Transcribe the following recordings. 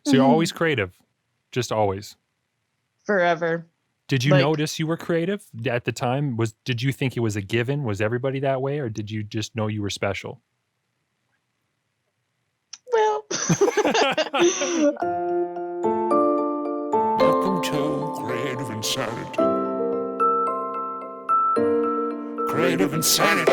So you're always creative, just always. Forever. Did you notice you were creative at the time? Did you think it was a given? Was everybody that way, or did you just know you were special? Well, welcome to Creative Insanity. Creative Insanity.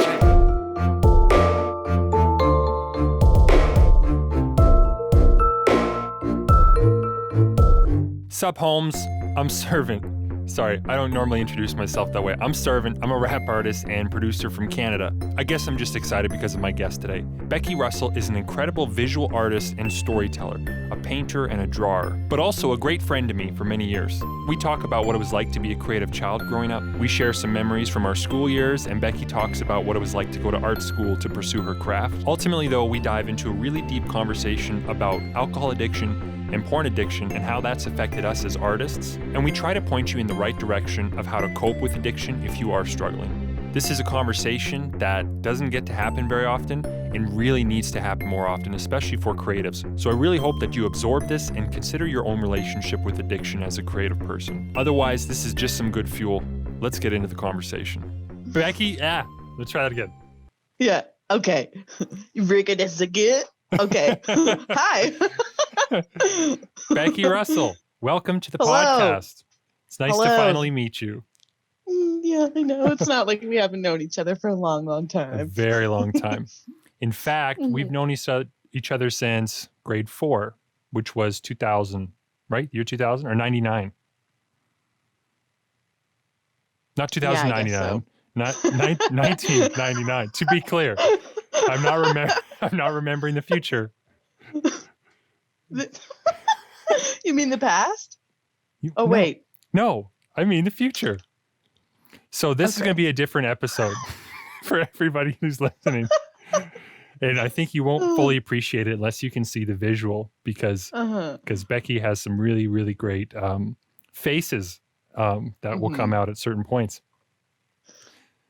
Sup, Holmes? I'm Servant. Sorry, I don't normally introduce myself that way. I'm Servant. I'm a rap artist and producer from Canada. I guess I'm just excited because of my guest today. Becky Russell is an incredible visual artist and storyteller, a painter and a drawer, but also a great friend to me for many years. We talk about what it was like to be a creative child growing up. We share some memories from our school years, and Becky talks about what it was like to go to art school to pursue her craft. Ultimately, though, we dive into a really deep conversation about alcohol addiction and porn addiction and how that's affected us as artists, and we try to point you in the right direction of how to cope with addiction if you are struggling. This is a conversation that doesn't get to happen very often and really needs to happen more often, especially for creatives. So I really hope that you absorb this and consider your own relationship with addiction as a creative person. Otherwise, this is just some good fuel. Let's get into the conversation. Becky, let's try that again. Yeah, okay. You rigging this again? Okay. Hi. Becky Russell, welcome to the Hello. podcast. It's nice to finally meet you. Yeah, I know. It's not like we haven't known each other for a long, long time. A very long time. In fact, we've known each other since grade 4, which was 2000, right? Year 2000 or 99? Not 2099. Yeah, I guess so. Not 1999. To be clear, I'm not remembering the future. You mean the past? No. Wait. No, I mean the future. So this is going to be a different episode for everybody who's listening. And I think you won't fully appreciate it unless you can see the visual because Becky has some really, really great faces that will come out at certain points.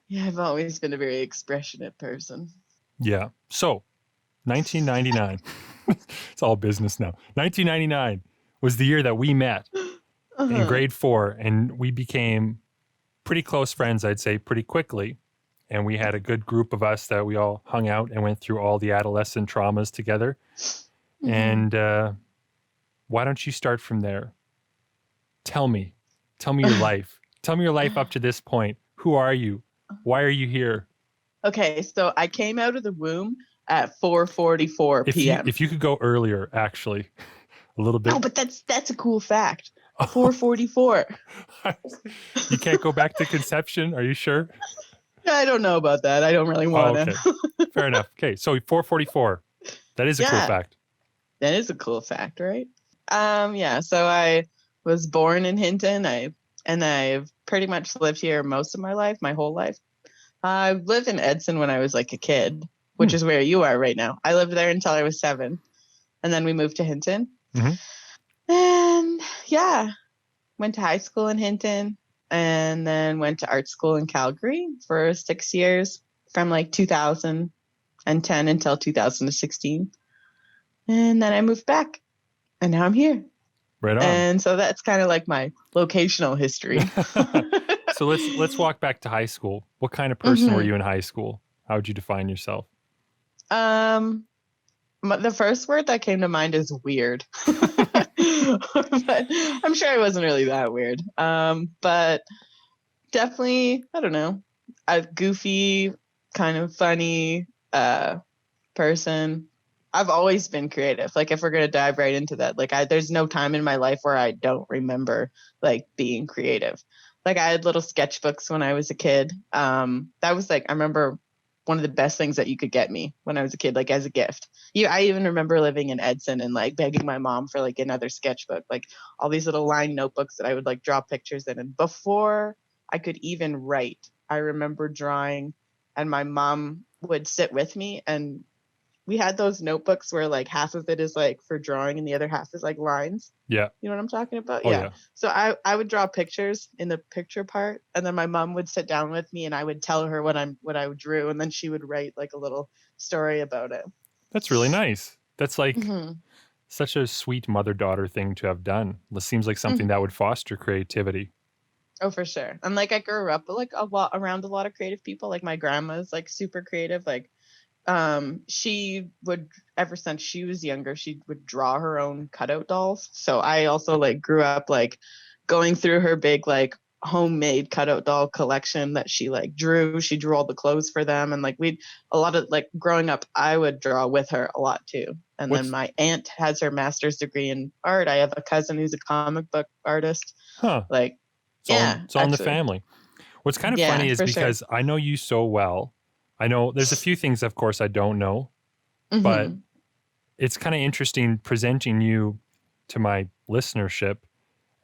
Yeah, I've always been a very expressionate person. Yeah. So 1999, it's all business now. 1999 was the year that we met in grade 4, and we became pretty close friends, I'd say, pretty quickly. And we had a good group of us that we all hung out and went through all the adolescent traumas together. And why don't you start from there? Tell me your life. Tell me your life up to this point. Who are you? Why are you here? Okay, so I came out of the womb at 4:44 p.m. If you could go earlier, actually, a little bit. Oh, but that's a cool fact. 4:44. You can't go back to conception? Are you sure? I don't know about that. I don't really want to. Okay. Fair enough. Okay, so 4:44. That is a cool fact. That is a cool fact, right? Yeah, so I was born in Hinton. I've pretty much lived here most of my life, my whole life. I lived in Edson when I was like a kid, which is where you are right now. I lived there until I was 7, and then we moved to Hinton. And went to high school in Hinton, and then went to art school in Calgary for 6 years, from like 2010 until 2016. And then I moved back, and now I'm here. Right on. And so that's kind of like my locational history. So let's walk back to high school. What kind of person were you in high school? How would you define yourself? The first word that came to mind is weird. But I'm sure I wasn't really that weird. But definitely, I don't know, a goofy, kind of funny person. I've always been creative. Like, if we're going to dive right into that, like there's no time in my life where I don't remember like being creative. Like, I had little sketchbooks when I was a kid. That was like, I remember one of the best things that you could get me when I was a kid, like as a gift. I even remember living in Edson and like begging my mom for like another sketchbook, like all these little lined notebooks that I would like draw pictures in. And before I could even write, I remember drawing, and my mom would sit with me, and we had those notebooks where like half of it is like for drawing and the other half is like lines. Yeah. You know what I'm talking about? Oh, yeah. So I would draw pictures in the picture part, and then my mom would sit down with me and I would tell her what I drew, and then she would write like a little story about it. That's really nice. That's like Such a sweet mother-daughter thing to have done. It seems like something that would foster creativity. Oh, for sure. And like I grew up like a lot around a lot of creative people. Like my grandma's like super creative. Like she would, ever since she was younger, she would draw her own cutout dolls. So I also like grew up like going through her big like homemade cutout doll collection that she like drew. She drew all the clothes for them, and like we'd a lot of like growing up I would draw with her a lot too. And then What's my aunt has her master's degree in art. I have a cousin who's a comic book artist. Huh? Like yeah, It's all in the actually. family. What's kind of Yeah, funny is for sure. because I know you so well. I know there's a few things, of course, I don't know, but Mhm. it's kind of interesting presenting you to my listenership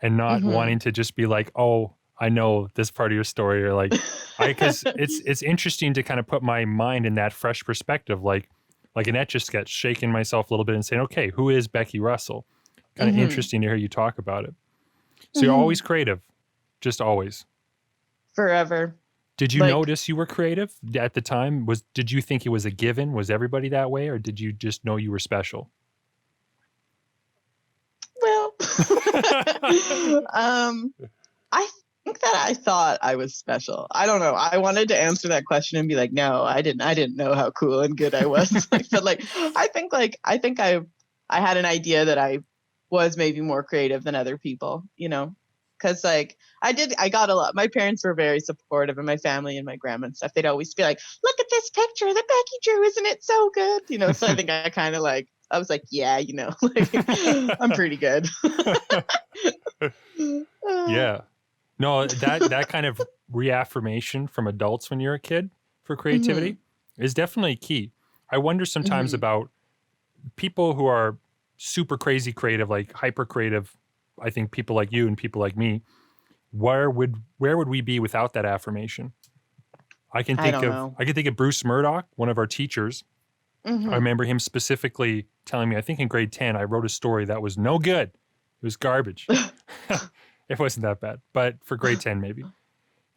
and not Mhm. wanting to just be like, oh, I know this part of your story, or like, because it's interesting to kind of put my mind in that fresh perspective, like an etch a sketch, shaking myself a little bit and saying, okay, who is Becky Russell? Kind of Mhm. interesting to hear you talk about it. So you're always Mhm. creative, just always. Forever. Did you Like, notice you were creative at the time? Did you think it was a given? Was everybody that way, or did you just know you were special? well, I think that I thought I was special. I don't know. I wanted to answer that question and be like, no, I didn't. I didn't know how cool and good I was. But like, I think I had an idea that I was maybe more creative than other people. You know, because like I got a lot. My parents were very supportive, and my family and my grandma and stuff. They'd always be like, look at this picture that Becky drew. Isn't it so good? You know. So I think I kind of like. I was like, yeah, you know, like I'm pretty good. Yeah. No, that kind of reaffirmation from adults when you're a kid for creativity Mhm. is definitely key. I wonder sometimes Mhm. about people who are super crazy creative, like hyper creative. I think people like you and people like me, where would we be without that affirmation? I don't know. I can think of Bruce Murdoch, one of our teachers. I Mhm. remember him specifically telling me, I think in grade 10, I wrote a story that was no good. It was garbage. It wasn't that bad, but for grade 10 maybe.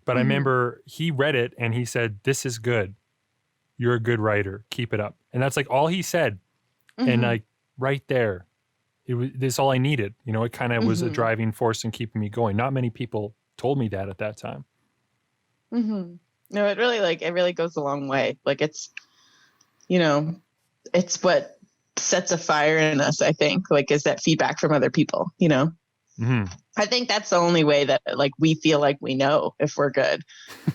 But I Mhm. remember he read it and he said, "This is good. You're a good writer. Keep it up." And that's like all he said. And Mhm. like right there, this all I needed. You know, it kind of was a Mhm. driving force in keeping me going. Not many people told me that at that time. Mhm. No, it really goes a long way. Like you know, it's what sets a fire in us, I think. Like is that feedback from other people, you know? Hmm. I think that's the only way that like we feel like we know if we're good.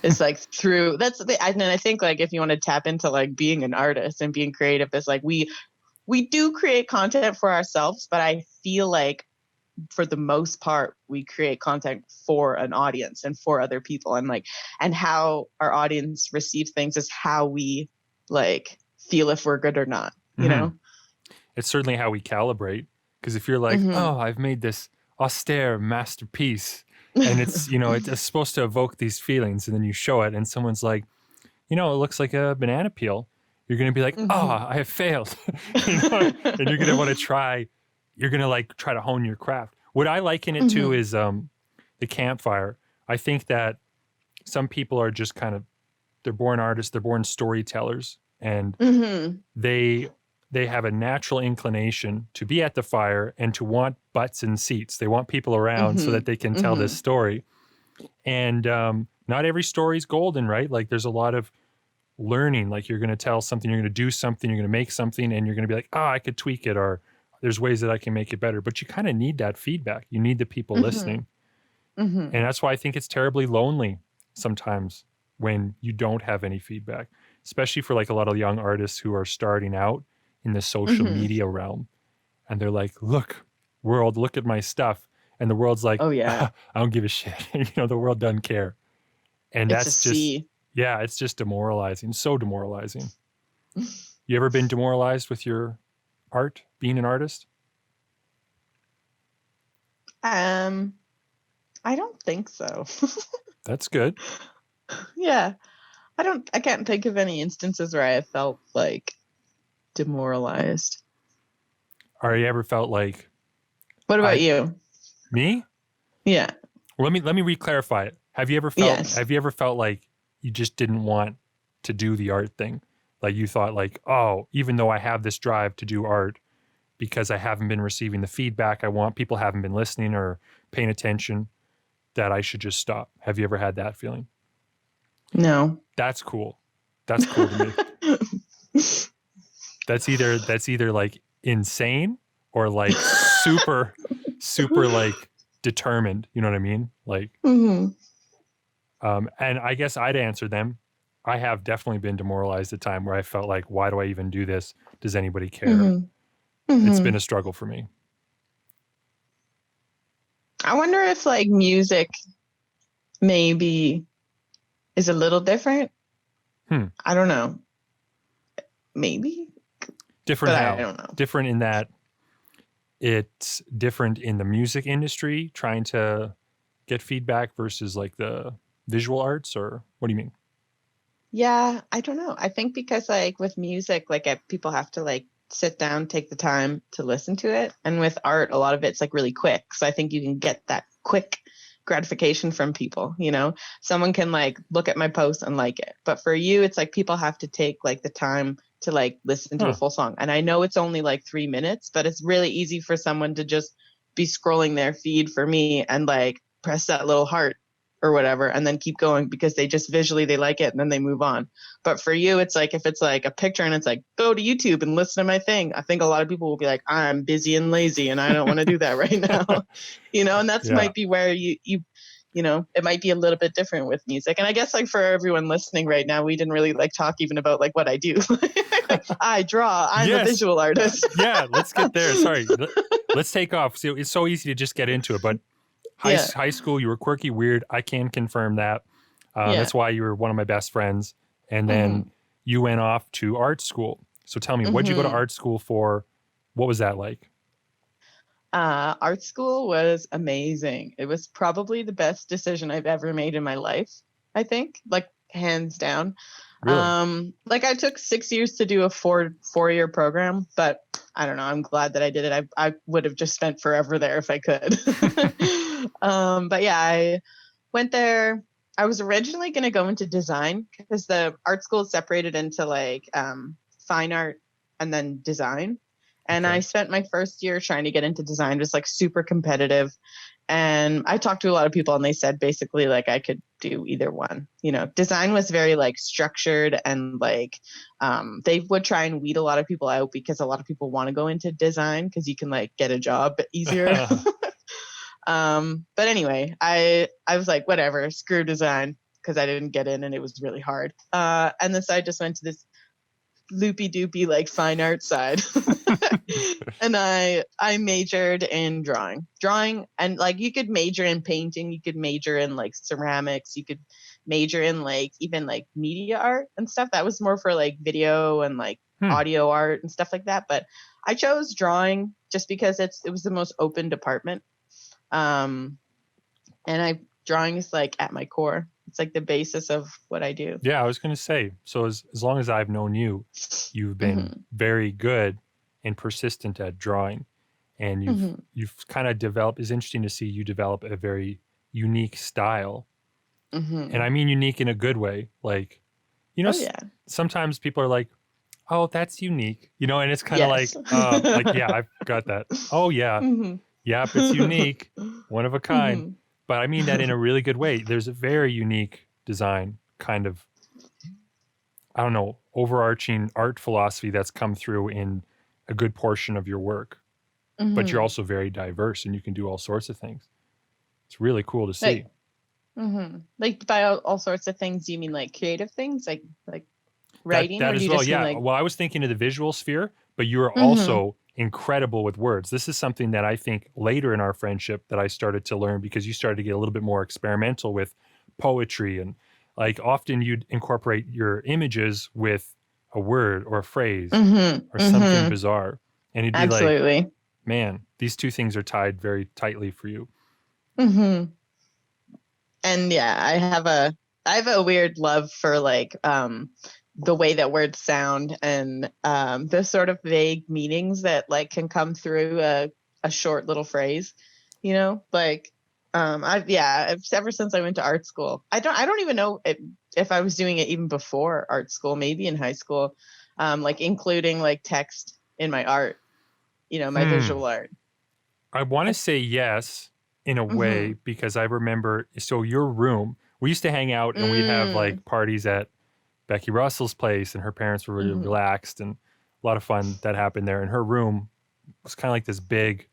Is like through and I think like if you want to tap into like being an artist and being creative is like we do create content for ourselves, but I feel like for the most part we create content for an audience and for other people, and like and how our audience receives things is how we like feel if we're good or not, you Hmm. know. It's certainly how we calibrate. Because if you're like, Mhm. oh, I've made this austere masterpiece and it's supposed to evoke these feelings, and then you show it and someone's like, it looks like a banana peel. You're going to be like, Mhm. oh, I have failed. And you're going to want to try, you're going to like try to hone your craft. What I liken it to Mhm. is the campfire. I think that some people are just kind of, they're born artists, they're born storytellers, and Mhm. they they have a natural inclination to be at the fire and to want butts and seats. They want people around so that Mhm. they can tell this Mhm. story. And not every story is golden, right? Like there's a lot of learning. Like you're going to tell something, you're going to do something, you're going to make something, and you're going to be like, oh, I could tweak it, or there's ways that I can make it better. But you kind of need that feedback. You need the people Mhm. listening. Mhm. And that's why I think it's terribly lonely sometimes when you don't have any feedback, especially for like a lot of young artists who are starting out in the social Mhm. media realm. And they're like, look, world, look at my stuff. And the world's like, Oh yeah. I don't give a shit. The world doesn't care. And It's a that's just, C. yeah, it's just demoralizing. So demoralizing. You ever been demoralized with your art, being an artist? um I don't think so. That's good. Yeah. I can't think of any instances where I have felt like demoralized. Or you ever felt like What about I you? me? Yeah. Well, let me re-clarify it. Yes. Have you ever felt like you just didn't want to do the art thing? Like you thought like, oh, even though I have this drive to do art because I haven't been receiving the feedback I want, people haven't been listening or paying attention, that I should just stop. Have you ever had that feeling? No. That's cool. That's cool to me. That's either like insane or like super like determined. You know what I mean? Like, Mm-hmm. and I guess I'd answer them. I have definitely been demoralized at time where I felt like, why do I even do this? Does anybody care? Mm-hmm. It's Mm-hmm. been a struggle for me. I wonder if like music maybe is a little different. I don't know. Maybe. Different But how? I don't know. Different in that it's different in the music industry trying to get feedback versus like the visual arts, or what do you mean? Yeah, I don't know. I think because like with music, like people have to like sit down, take the time to listen to it. And with art, a lot of it's like really quick. So I think you can get that quick gratification from people, you know? Someone can like look at my post and like it. But for you, it's like people have to take like the time to like listen to a full song. And I know it's only like 3 minutes, but it's really easy for someone to just be scrolling their feed for me and like press that little heart or whatever and then keep going because they just visually they like it and then they move on. But for you, it's like if it's like a picture and it's like go to YouTube and listen to my thing, I think a lot of people will be like, I'm busy and lazy and I don't want to do that right now. You know, and that's might be where you know, it might be a little bit different with music. And I guess like for everyone listening right now, we didn't really like talk even about like what I do. Like, I draw, I'm a visual artist. Yeah, let's get there. Sorry. Let's take off. So it's so easy to just get into it, but high school, you were quirky, weird. I can confirm that. That's why you were one of my best friends. And then you went off to art school. So tell me, what'd you go to art school for? What was that like? Art school was amazing. It was probably the best decision I've ever made in my life, I think, like hands down. Really? Like I took 6 years to do a four-year program, but I don't know. I'm glad that I did it. I would have just spent forever there if I could. But yeah, I went there. I was originally going to go into design because the art school is separated into like fine art and then design. And I spent my first year trying to get into design. It was like super competitive. And I talked to a lot of people and they said basically like I could do either one. You know, design was very like structured and like they would try and weed a lot of people out because a lot of people want to go into design because you can like get a job easier. But anyway, I was like, whatever, screw design because I didn't get in and it was really hard. And then so I just went to this loopy doopy like fine art side. And I majored in drawing and like you could major in painting, you could major in like ceramics, you could major in like even like media art and stuff that was more for like video and like audio art and stuff like that. But I chose drawing just because it was the most open department. And drawing is like at my core. It's like the basis of what I do. Yeah, I was going to say, so as long as I've known you, you've been very good and persistent at drawing, and you've kind of developed. It's interesting to see you develop a very unique style, and I mean unique in a good way. Like, you know, sometimes people are like, "Oh, that's unique," you know, and it's kind of like, yeah, I've got that. Oh yeah, yep, it's unique, one of a kind. But I mean that in a really good way. There's a very unique design kind of, I don't know, overarching art philosophy that's come through in a good portion of your work. But you're also very diverse and you can do all sorts of things. It's really cool to see. Like by all sorts of things, do you mean like creative things, like writing? That or as do you well, just yeah. mean like... Well, I was thinking of the visual sphere, but you're also incredible with words. This is something that I think later in our friendship that I started to learn because you started to get a little bit more experimental with poetry, and like often you'd incorporate your images with a word or a phrase or something bizarre, and you'd be like, man, these two things are tied very tightly for you. And yeah, I have a weird love for like the way that words sound and the sort of vague meanings that like can come through a short little phrase, you know, like ever since I went to art school, I don't even know if I was doing it even before art school, maybe in high school, like including like text in my art, my visual art. I want to say yes in a way because I remember, so your room, we used to hang out and we'd have like parties at Becky Russell's place and her parents were really relaxed and a lot of fun that happened there. And her room was kind of like this big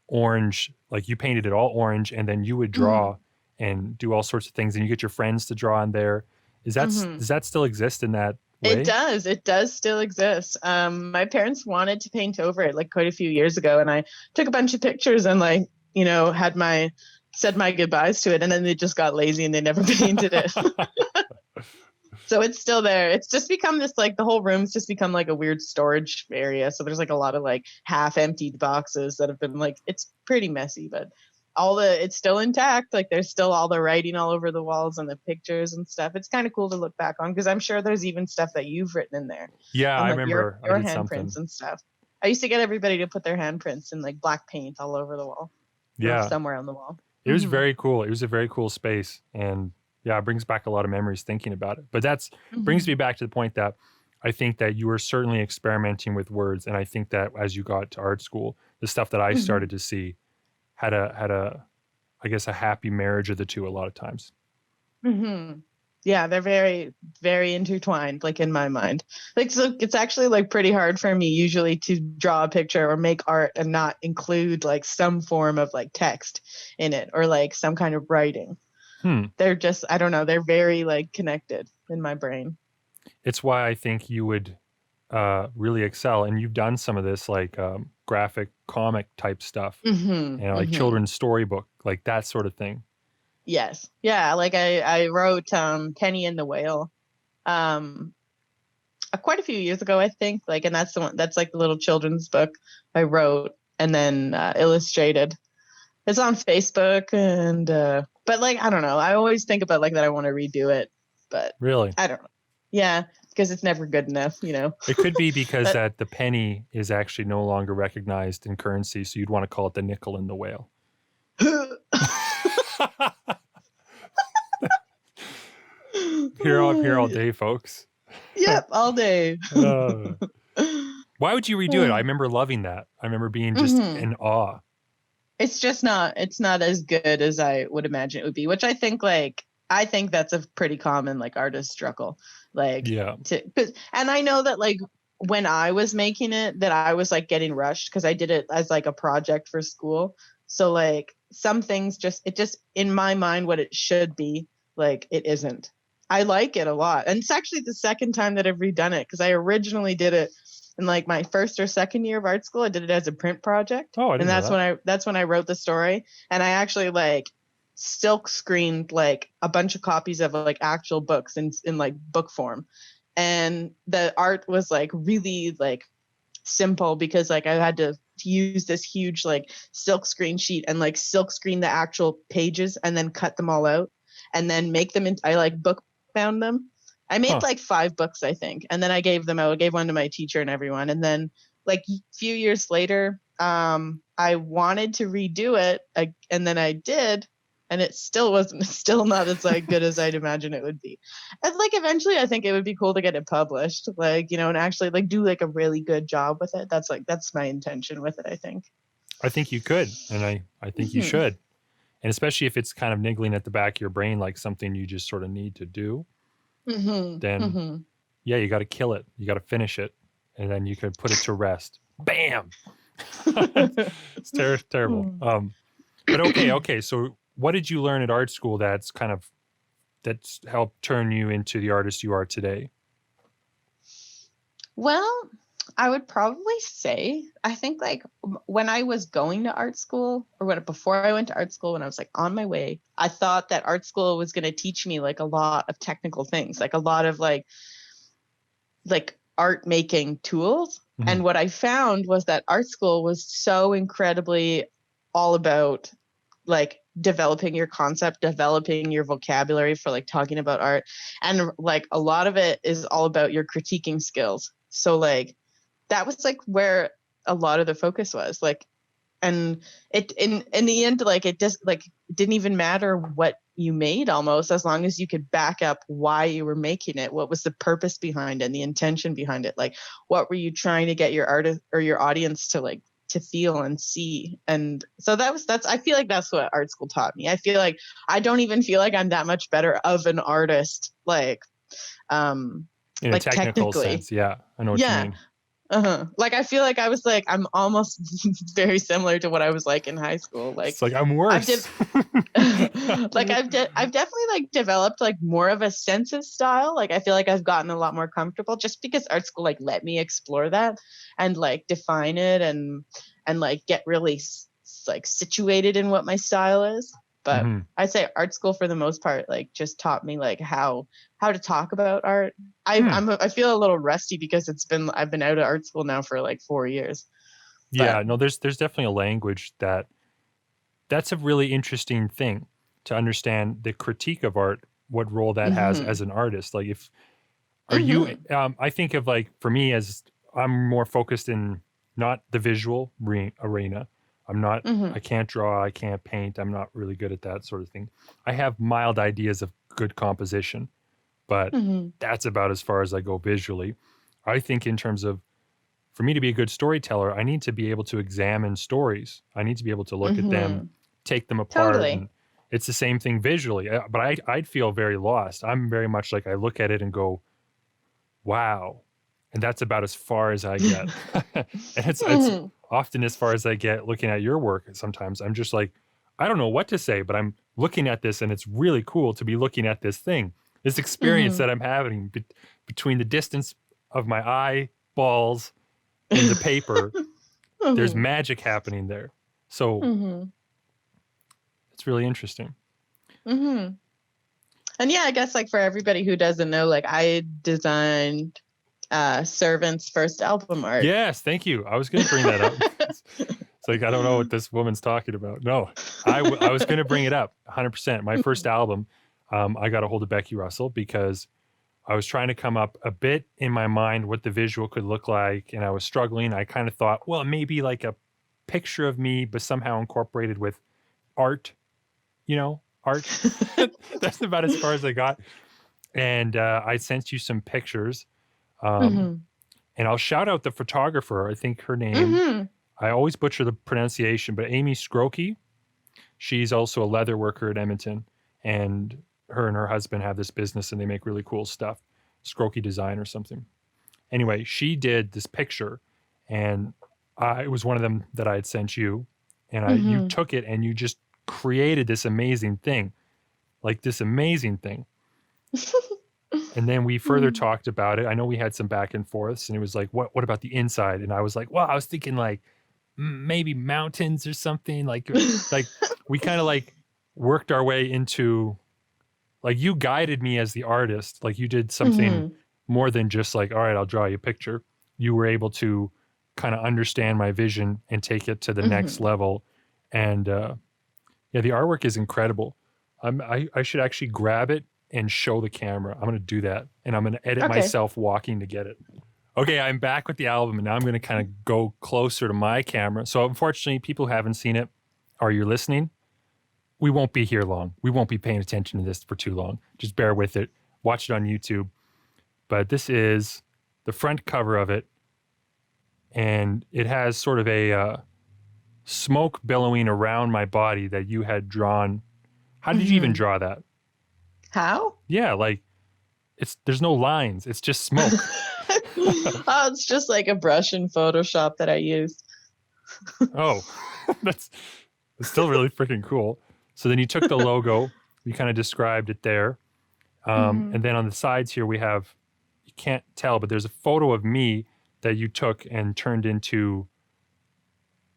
orange, like you painted it all orange and then you would draw and do all sorts of things and you get your friends to draw in there. Does that still exist in that way? It does still exist. My parents wanted to paint over it like quite a few years ago, and I took a bunch of pictures and like, said my goodbyes to it, and then they just got lazy and they never painted it. So it's still there. It's just become this, like, the whole room's just become like a weird storage area. So there's like a lot of like half emptied boxes that have been like, it's pretty messy, but it's still intact. Like there's still all the writing all over the walls and the pictures and stuff. It's kind of cool to look back on because I'm sure there's even stuff that you've written in there. Yeah, and, like, I remember your I did handprints something. and stuff. I used to get everybody to put their handprints in like black paint all over the wall. Yeah. Or somewhere on the wall. It was very cool. It was a very cool space. And yeah, it brings back a lot of memories thinking about it. But that's brings me back to the point that I think that you were certainly experimenting with words. And I think that as you got to art school, the stuff that I started to see had a I guess a happy marriage of the two a lot of times. Yeah, they're very, very intertwined, like in my mind. Like, so it's actually like pretty hard for me usually to draw a picture or make art and not include like some form of like text in it or like some kind of writing. They're just, I don't know, they're very like connected in my brain. It's why I think you would really excel. And you've done some of this like graphic comic type stuff, like children's storybook, like that sort of thing. Yes. Yeah. Like I wrote Penny and the Whale quite a few years ago, I think. Like, and that's the one that's like the little children's book I wrote and then illustrated. It's on Facebook and but like I don't know. I always think about like that I want to redo it, but really I don't know. Yeah, because it's never good enough, It could be because that the penny is actually no longer recognized in currency, so you'd want to call it the nickel and the whale. Here all day, folks. Yep, all day. Why would you redo it? I remember loving that. I remember being just in awe. It's just it's not as good as I would imagine it would be, which I think that's a pretty common like artist struggle. Like, yeah. And I know that like when I was making it, that I was like getting rushed because I did it as like a project for school. So like some things it just in my mind what it should be, like it isn't. I like it a lot. And it's actually the second time that I've redone it because I originally did it in like my first or second year of art school. I did it as a print project. Oh, I didn't know that. That's when I wrote the story. And I actually like silk screened like a bunch of copies of like actual books in like book form. And the art was like really like simple because like I had to use this huge like silk screen sheet and like silk screen the actual pages and then cut them all out and then make them I like book bound them. I made like 5 books, I think. And then I gave them out. I gave one to my teacher and everyone. And then like a few years later, I wanted to redo it. And then I did. And it still not as like good as I'd imagine it would be. And like eventually I think it would be cool to get it published, like, and actually like do like a really good job with it. That's my intention with it, I think. I think you could. And I think you should. And especially if it's kind of niggling at the back of your brain, like something you just sort of need to do, then yeah, you got to kill it. You got to finish it. And then you can put it to rest. Bam! It's terrible. But okay. So what did you learn at art school that's helped turn you into the artist you are today? Well, I would probably say, I think like when I was going to art school before I went to art school, when I was like on my way, I thought that art school was going to teach me like a lot of technical things, like a lot of like art making tools. And what I found was that art school was so incredibly all about like developing your concept, developing your vocabulary for like talking about art. And like a lot of it is all about your critiquing skills. So like that was like where a lot of the focus was, like, and it in the end, like it just like didn't even matter what you made almost, as long as you could back up why you were making it, what was the purpose behind it and the intention behind it, like what were you trying to get your artist or your audience to like to feel and see. And so I feel like that's what art school taught me. I feel like I don't even feel like I'm that much better of an artist, like In a like technical technically. sense, yeah, I know what you mean. Like I feel like I was like I'm almost very similar to what I was like in high school. Like It's like I'm worse. like I've definitely like developed like more of a sense of style. Like I feel like I've gotten a lot more comfortable just because art school like let me explore that and like define it and like get really like situated in what my style is. But I'd say art school for the most part like just taught me like how to talk about art. I feel a little rusty because I've been out of art school now for like 4 years. Yeah, no, there's definitely a language that's a really interesting thing to understand the critique of art, what role that has as an artist. Like you, I think of like, for me as I'm more focused in not the visual arena. I'm not, I can't draw, I can't paint. I'm not really good at that sort of thing. I have mild ideas of good composition, but that's about as far as I go visually. I think in terms of, for me to be a good storyteller, I need to be able to examine stories. I need to be able to look at them, take them apart. Totally. And it's the same thing visually, but I'd feel very lost. I'm very much like I look at it and go, wow. And that's about as far as I get. And it's often as far as I get looking at your work. Sometimes I'm just like, I don't know what to say, but I'm looking at this and it's really cool to be looking at this thing, this experience that I'm having between the distance of my eyeballs and the paper. There's magic happening there. So it's really interesting. And yeah, I guess like for everybody who doesn't know, like I designed Servant's first album art. Yes, thank you. I was going to bring that up. It's like, I don't know what this woman's talking about. No, I was going to bring it up 100%. My first album, I got a hold of Becky Russell because I was trying to come up a bit in my mind what the visual could look like. And I was struggling. I kind of thought, well, maybe like a picture of me, but somehow incorporated with art, art. That's about as far as I got. And I sent you some pictures. And I'll shout out the photographer. I think her name, I always butcher the pronunciation, but Amy Scrokey. She's also a leather worker at Edmonton, and her husband have this business and they make really cool stuff. Scrokey Design or something. Anyway, she did this picture, and it was one of them that I had sent you, and you took it and you just created this amazing thing. And then we further talked about it. I know we had some back and forths, and it was like, what about the inside? And I was like, well, I was thinking like maybe mountains or something. Like we kind of like worked our way into, like, you guided me as the artist. Like you did something more than just like, all right, I'll draw you a picture. You were able to kind of understand my vision and take it to the next level. And the artwork is incredible. I should actually grab it and show the camera. I'm going to do that. And I'm going to edit myself walking to get it. Okay, I'm back with the album, and now I'm going to kind of go closer to my camera. So unfortunately, people who haven't seen it, or you're listening, we won't be here long. We won't be paying attention to this for too long. Just bear with it. Watch it on YouTube. But this is the front cover of it, and it has sort of a smoke billowing around my body that you had drawn. How did you even draw that? How? Yeah, like there's no lines. It's just smoke. Oh, it's just like a brush in Photoshop that I used. Oh, that's still really freaking cool. So then you took the logo, you kind of described it there. And then on the sides here, we have, you can't tell, but there's a photo of me that you took and turned into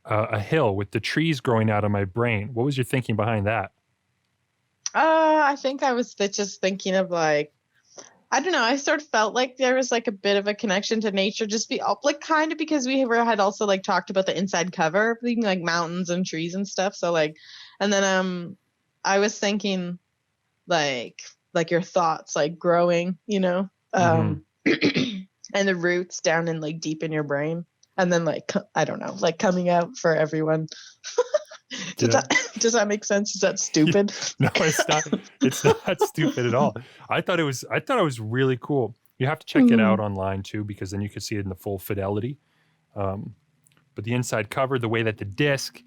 a hill with the trees growing out of my brain. What was your thinking behind that? I think I was just thinking of like, I don't know. I sort of felt like there was like a bit of a connection to nature, like kind of because we had also like talked about the inside cover being like mountains and trees and stuff. So like, and then I was thinking like your thoughts like growing, and the roots down in like deep in your brain, and then like I don't know, like coming out for everyone. Does that make sense? Is that stupid? No, it's not. It's not stupid at all. I thought it was really cool. You have to check it out online too, because then you could see it in the full fidelity. but the inside cover, the way that the disc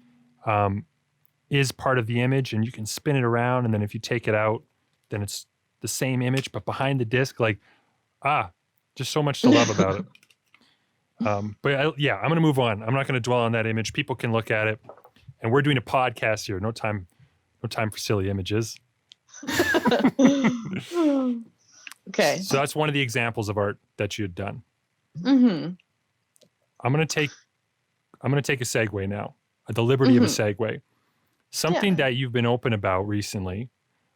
is part of the image, and you can spin it around, and then if you take it out, then it's the same image, but behind the disc, like, just so much to love about it. I'm going to move on. I'm not going to dwell on that image. People can look at it, and we're doing a podcast here. No time for silly images. Okay. So that's one of the examples of art that you had done. Mm-hmm. I'm going to take a segue now, the liberty of a segue. Something that you've been open about recently,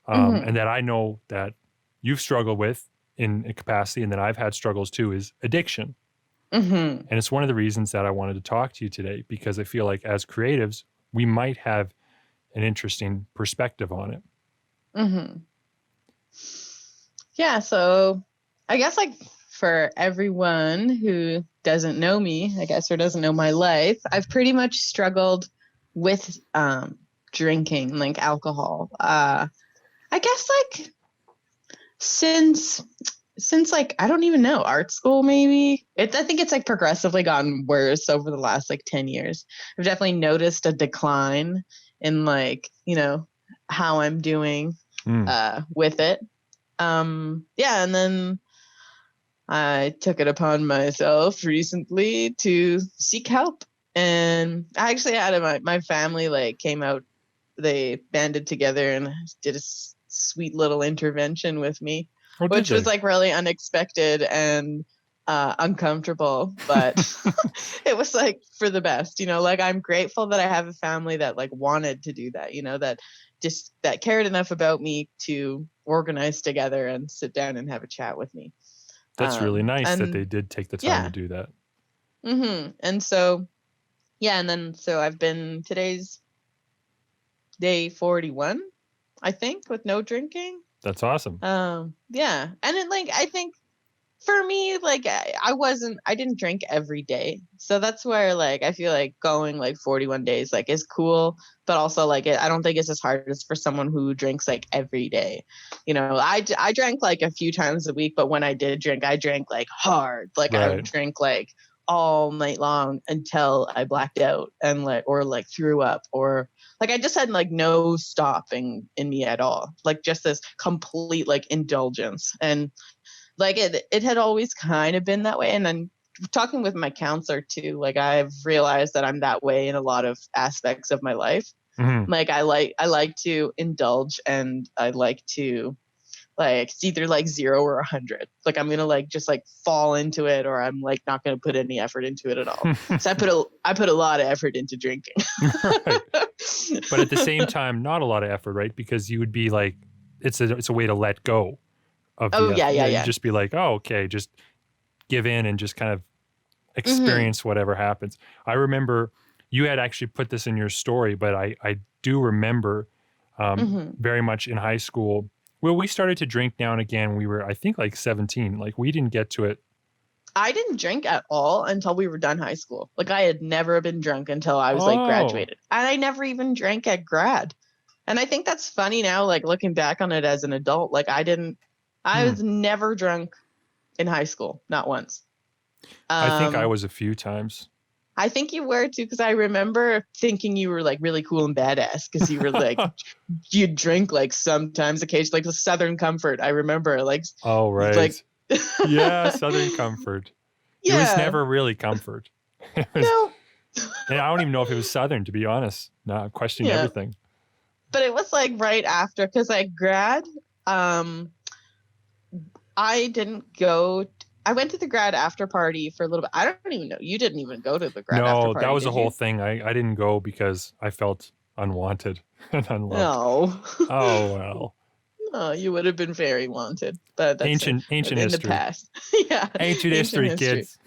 and that I know that you've struggled with in a capacity, and that I've had struggles too, is addiction. And it's one of the reasons that I wanted to talk to you today, because I feel like as creatives, we might have an interesting perspective on it. Yeah, so I guess like for everyone who doesn't know me, I guess, or doesn't know my life, I've pretty much struggled with drinking, like alcohol. I guess like since like, I don't even know, art school maybe. I think it's like progressively gotten worse over the last like 10 years. I've definitely noticed a decline in like, you know, how I'm doing with it. And then I took it upon myself recently to seek help. And I actually had my family like came out, they banded together and did a sweet little intervention with me, which was like really unexpected and uncomfortable, but it was like for the best, you know, like I'm grateful that I have a family that like wanted to do that, you know, that cared enough about me to organize together and sit down and have a chat with me. That's really nice that they did take the time to do that. And so, and then so I've been, today's day 41, I think, with no drinking. That's awesome. And it like, I think for me, like I didn't drink every day. So that's where like, I feel like going like 41 days, like is cool, but also like, I don't think it's as hard as for someone who drinks like every day. You know, I drank like a few times a week, but when I did drink, I drank like hard. Like I would drink like all night long until I blacked out and like, or like threw up, or like I just had like no stopping in me at all. Like just this complete like indulgence. And like it had always kind of been that way. And then talking with my counselor too, like I've realized that I'm that way in a lot of aspects of my life. Like I like to indulge, and I like to like it's either like 0 or 100. Like I'm gonna like just like fall into it, or I'm like not gonna put any effort into it at all. So I put a lot of effort into drinking. Right. But at the same time, not a lot of effort, right? Because you would be like, it's a way to let go. You just be like, oh, okay, just give in and just kind of experience whatever happens. I remember you had actually put this in your story, but I do remember very much in high school. Well, we started to drink now and again. We were, I think, like 17. Like we didn't get to it. I didn't drink at all until we were done high school. Like I had never been drunk until I was like graduated, and I never even drank at grad. And I think that's funny now, like looking back on it as an adult. Like I was never drunk in high school, not once. I think I was a few times. I think you were too, because I remember thinking you were like really cool and badass, because you were like, you'd drink like sometimes occasionally, like the Southern Comfort. I remember like. Oh, right. Like, yeah, Southern Comfort. Yeah. It was never really comfort. No. And I don't even know if it was Southern, to be honest. No, I'm questioning everything. But it was like right after, because I grad, I didn't go. I went to the grad after party for a little bit. I don't even know. You didn't even go to the grad after party. No, that was a whole thing. I didn't go because I felt unwanted and unloved. No. Oh, well. No, you would have been very wanted. But that's ancient history. In the past. Yeah. Ancient history, kids.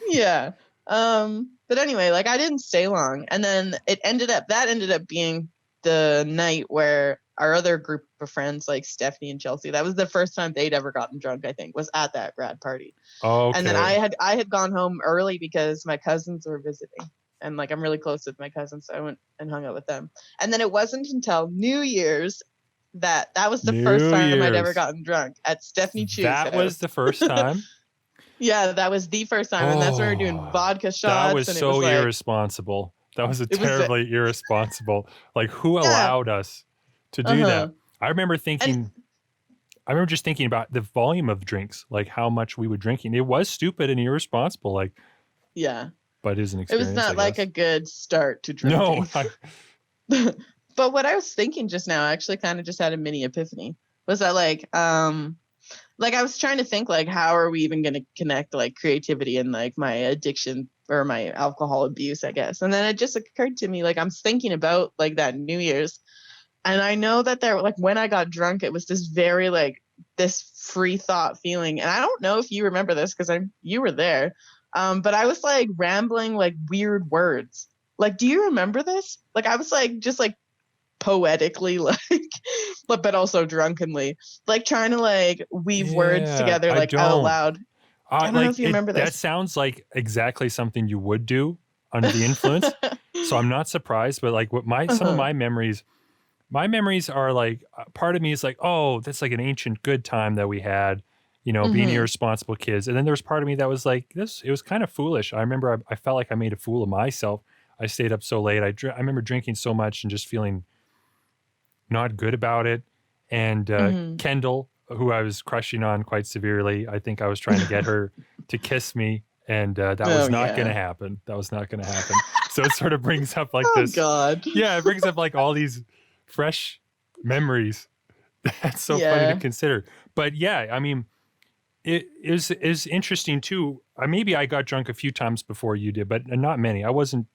Yeah. But anyway, like I didn't stay long. And then that ended up being the night where our other group of friends, like Stephanie and Chelsea, that was the first time they'd ever gotten drunk, I think, was at that grad party. Oh, okay. And then I had gone home early because my cousins were visiting, and like I'm really close with my cousins, so I went and hung out with them. And then it wasn't until New Year's that was the first time I'd ever gotten drunk at Stephanie Chu's. That was the first time? Yeah, that was the first time, and that's when we were doing vodka shots. That was and so it was like, irresponsible. That was It was terribly irresponsible. Like, who yeah, allowed us to do that? I remember and just thinking about the volume of drinks, like how much we were drinking. It was stupid and irresponsible, like, yeah, but it is an it was experience, I not like guess. a good start to No, drinking. But what I was thinking just now, I actually kind of just had a mini epiphany. Was that like I was trying to think like, how are we even going to connect like creativity and like my addiction or my alcohol abuse, I guess. And then it just occurred to me, like, I'm thinking about like that New Year's, and I know that there, like, when I got drunk, it was this very like this free thought feeling. And I don't know if you remember this because you were there. But I was like rambling like weird words. Like, do you remember this? Like, I was like just like poetically like but also drunkenly like trying to like weave words yeah, together I like out don't. loud. I don't know if you remember That this. sounds like exactly something you would do under the influence. So I'm not surprised, but like some of my memories are like, part of me is like, oh, that's like an ancient good time that we had, being irresponsible kids. And then there's part of me that was like, it was kind of foolish. I remember I felt like I made a fool of myself. I stayed up so late. I remember drinking so much and just feeling not good about it. And Kendall, who I was crushing on quite severely, I think I was trying to get her to kiss me. And that was not going to happen. That was not going to happen. So it sort of brings up like Oh this. God. Yeah, it brings up like all these fresh memories. That's so funny to consider. But yeah, I mean, it is interesting too. Maybe I got drunk a few times before you did, but not many. I wasn't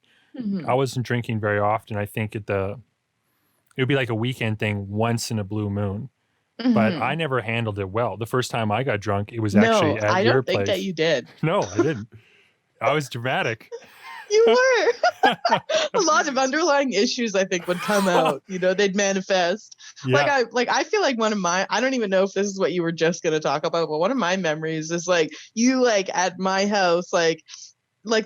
drinking very often. I think it would be like a weekend thing once in a blue moon. But I never handled it well. The first time I got drunk, it was actually at your place. I don't think that you did. No, I didn't. I was dramatic. You were. A lot of underlying issues, I think, would come out. They'd manifest. Yeah. I feel like one of my, I don't even know if this is what you were just going to talk about, but one of my memories is like you like at my house, like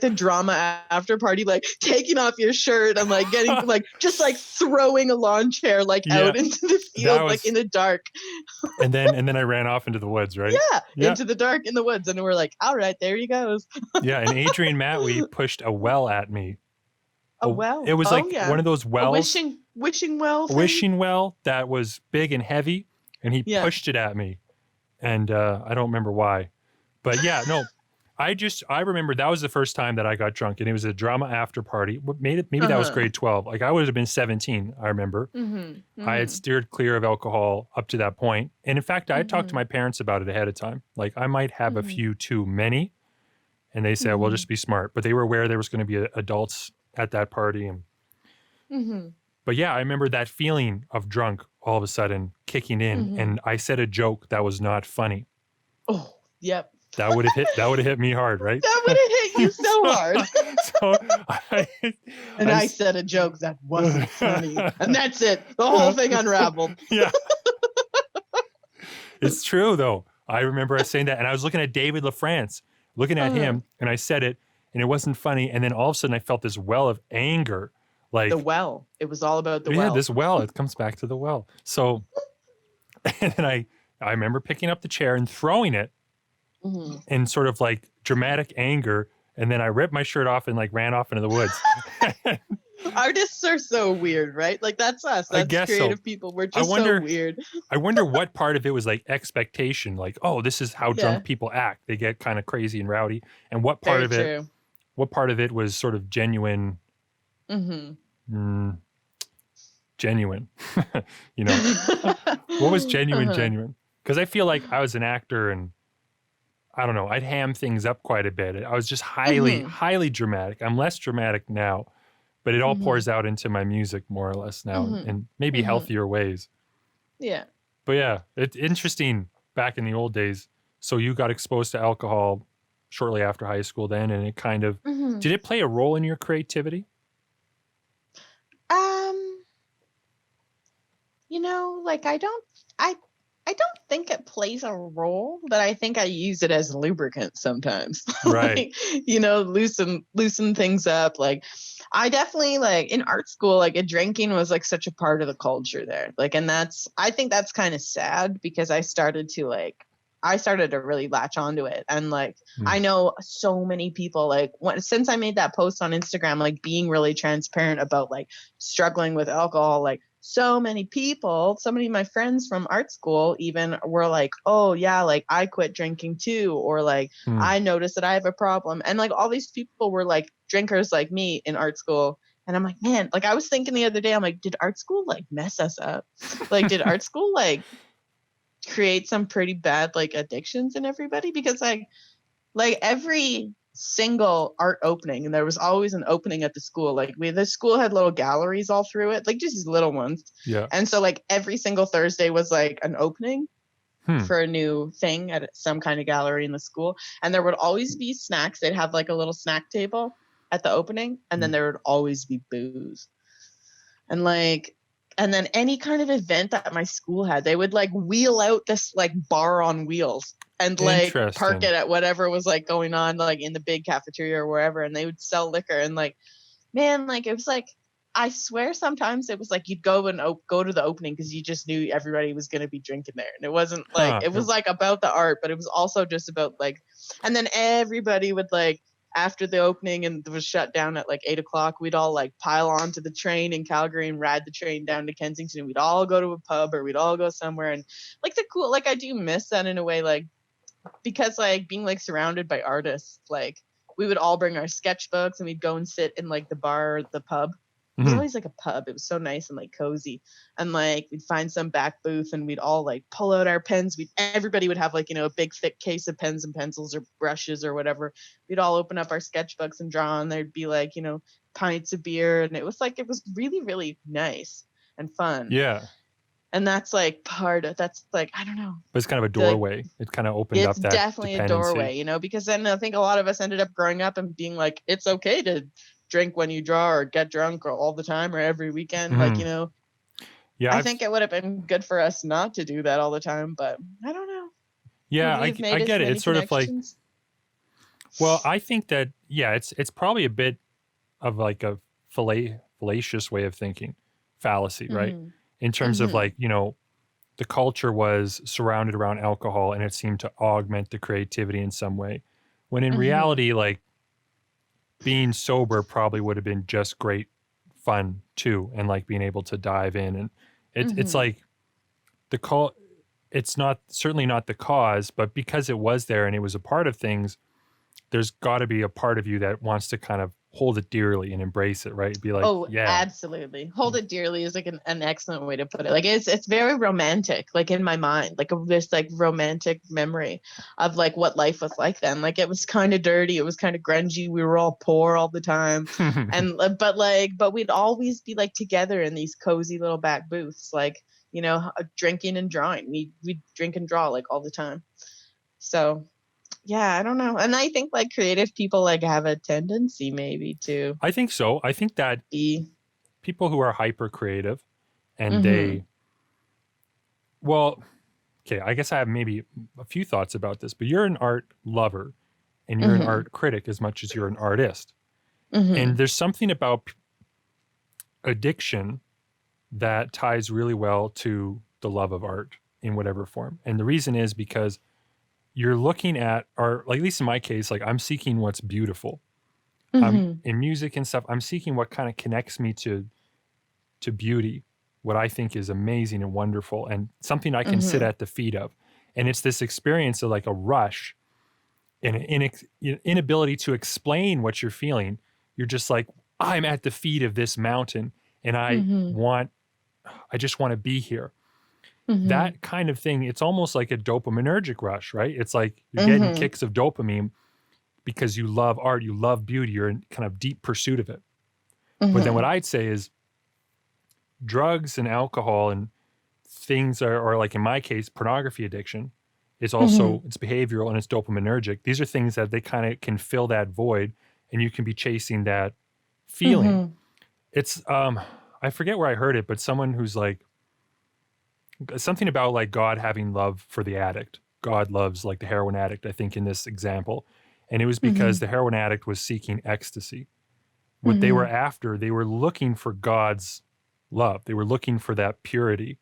the drama after party, like taking off your shirt and like getting like just like throwing a lawn chair like out into the field, like in the dark. And then I ran off into the woods, right? Yeah, into the dark in the woods, and we're like, all right, there he goes. Yeah, and Adrian Matwee pushed a well at me. A well. It was one of those wells. A wishing well. A wishing well that was big and heavy, and he pushed it at me, and I don't remember why, but yeah, no. I remember that was the first time that I got drunk, and it was a drama after party. What made it? Maybe that was grade 12. Like I would have been 17. I remember. I had steered clear of alcohol up to that point, and in fact, I had talked to my parents about it ahead of time. Like I might have a few too many, and they said, "Well, just be smart." But they were aware there was going to be adults at that party, and but yeah, I remember that feeling of drunk all of a sudden kicking in, and I said a joke that was not funny. Oh, yep. That would have hit me hard, right? That would have hit you so hard. I said a joke that wasn't funny, and that's it. The whole thing unraveled. Yeah, it's true though. I remember us saying that, and I was looking at David LaFrance, looking at him, and I said it, and it wasn't funny. And then all of a sudden, I felt this well of anger, like the well. It was all about the well. Yeah, this well. It comes back to the well. So, and then I remember picking up the chair and throwing it. In sort of like dramatic anger, and then I ripped my shirt off and like ran off into the woods. Artists are so weird, right? Like that's us. That's creative people. We're just so weird. I wonder what part of it was like expectation, like, oh, this is how drunk people act. They get kind of crazy and rowdy. And what part what part of it was sort of genuine? Genuine. What was genuine? Because I feel like I was an actor and I don't know, I'd ham things up quite a bit. I was just highly dramatic. I'm less dramatic now, but it all pours out into my music more or less now in maybe healthier ways. Yeah. But yeah, it's interesting back in the old days. So you got exposed to alcohol shortly after high school then, and it kind of, did it play a role in your creativity? Like I don't think it plays a role, but I think I use it as lubricant sometimes. Right. Loosen things up. Like I definitely like in art school, like drinking was like such a part of the culture there. Like, and I think that's kind of sad because I started to like I started to really latch onto it. And like, Mm. I know so many people, like since I made that post on Instagram, like being really transparent about like struggling with alcohol, like so many people, so many of my friends from art school even were like, oh yeah, like I quit drinking too. Or like, I noticed that I have a problem. And like all these people were like drinkers like me in art school. And I'm like, man, like I was thinking the other day, I'm like, did art school like mess us up? Like, did art school like create some pretty bad like addictions in everybody? Because like every single art opening, and there was always an opening at the school, like the school had little galleries all through it, like just these little ones. Yeah. And so like every single Thursday was like an opening Hmm. for a new thing at some kind of gallery in the school, and there would always be snacks. They'd have like a little snack table at the opening, and then there would always be booze. And like, and then any kind of event that my school had, they would like wheel out this like bar on wheels and like park Interesting. it at whatever was like going on, like in the big cafeteria or wherever, and they would sell liquor. And like, man, like it was like, I swear sometimes it was like you'd go and go to the opening because you just knew everybody was going to be drinking there. And it wasn't like, Huh. it was like about the art, but it was also just about like, and then everybody would like, after the opening and it was shut down at like 8:00, we'd all like pile onto the train in Calgary and ride the train down to Kensington. We'd all go to a pub or we'd all go somewhere. And like the cool, like I do miss that in a way, like, because like being like surrounded by artists, like we would all bring our sketchbooks and we'd go and sit in like the bar or the pub. It was always like a pub. It was so nice and like cozy. And like we'd find some back booth and we'd all like pull out our pens. Everybody would have like, you know, a big thick case of pens and pencils or brushes or whatever. We'd all open up our sketchbooks and draw, and there'd be like, you know, pints of beer. And it was really, really nice and fun. Yeah. And that's like that's like, I don't know. But it's kind of a doorway. It kind of opened up It's that definitely a dependency. doorway, you know, because then I think a lot of us ended up growing up and being like, it's okay to drink when you draw or get drunk or all the time or every weekend. Like, you know, yeah, I think it would have been good for us not to do that all the time, but I don't know. Yeah, I get it. It's sort of like, well, I think that, yeah, it's probably a bit of like a fallacious way of thinking, fallacy, right? In terms of like, you know, the culture was surrounded around alcohol and it seemed to augment the creativity in some way. When in reality, like being sober probably would have been just great fun too. And like being able to dive in, and it's like it's not, certainly not the cause, but because it was there and it was a part of things, there's got to be a part of you that wants to kind of hold it dearly and embrace it, right? Be like, oh, yeah, absolutely. Hold it dearly is like an excellent way to put it. Like it's very romantic, like in my mind, like this like romantic memory of like what life was like then. Like it was kind of dirty, it was kind of grungy. We were all poor all the time, and but we'd always be like together in these cozy little back booths, like, you know, drinking and drawing. We'd drink and draw like all the time. So yeah, I don't know. And I think like creative people like have a tendency maybe to I think so. I think that be people who are hyper creative and they, well, okay, I guess I have maybe a few thoughts about this, but you're an art lover and you're an art critic as much as you're an artist. And there's something about addiction that ties really well to the love of art in whatever form. And the reason is because you're looking at, or like, at least in my case, like I'm seeking what's beautiful. In music and stuff, I'm seeking what kind of connects me to beauty, what I think is amazing and wonderful and something I can sit at the feet of. And it's this experience of like a rush and an inability to explain what you're feeling. You're just like, I'm at the feet of this mountain and I just want to be here. That kind of thing, it's almost like a dopaminergic rush, right? It's like you're getting kicks of dopamine because you love art, you love beauty, you're in kind of deep pursuit of it. But then what I'd say is drugs and alcohol and things or like in my case, pornography addiction is also, it's behavioral and it's dopaminergic. These are things that they kind of can fill that void and you can be chasing that feeling. It's, I forget where I heard it, but someone who's like, something about like God having love for the addict. God loves like the heroin addict, I think in this example. And it was because the heroin addict was seeking ecstasy. What they were after, they were looking for God's love. They were looking for that purity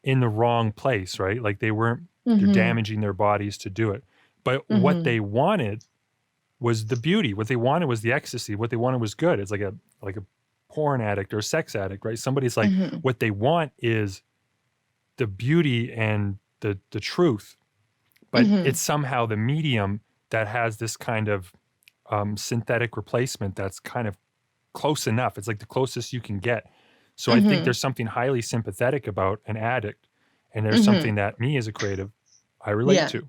in the wrong place, right? Like they weren't They're Mhm. damaging their bodies to do it. But what they wanted was the beauty. What they wanted was the ecstasy. What they wanted was good. It's like a porn addict or a sex addict, right? Somebody's like, Mhm. what they want is the beauty and the truth, but Mhm. it's somehow the medium that has this kind of synthetic replacement that's kind of close enough. It's like the closest you can get. So I think Mhm. there's something highly sympathetic about an addict, and there's something Mhm. that me as a creative, I relate Yeah. to.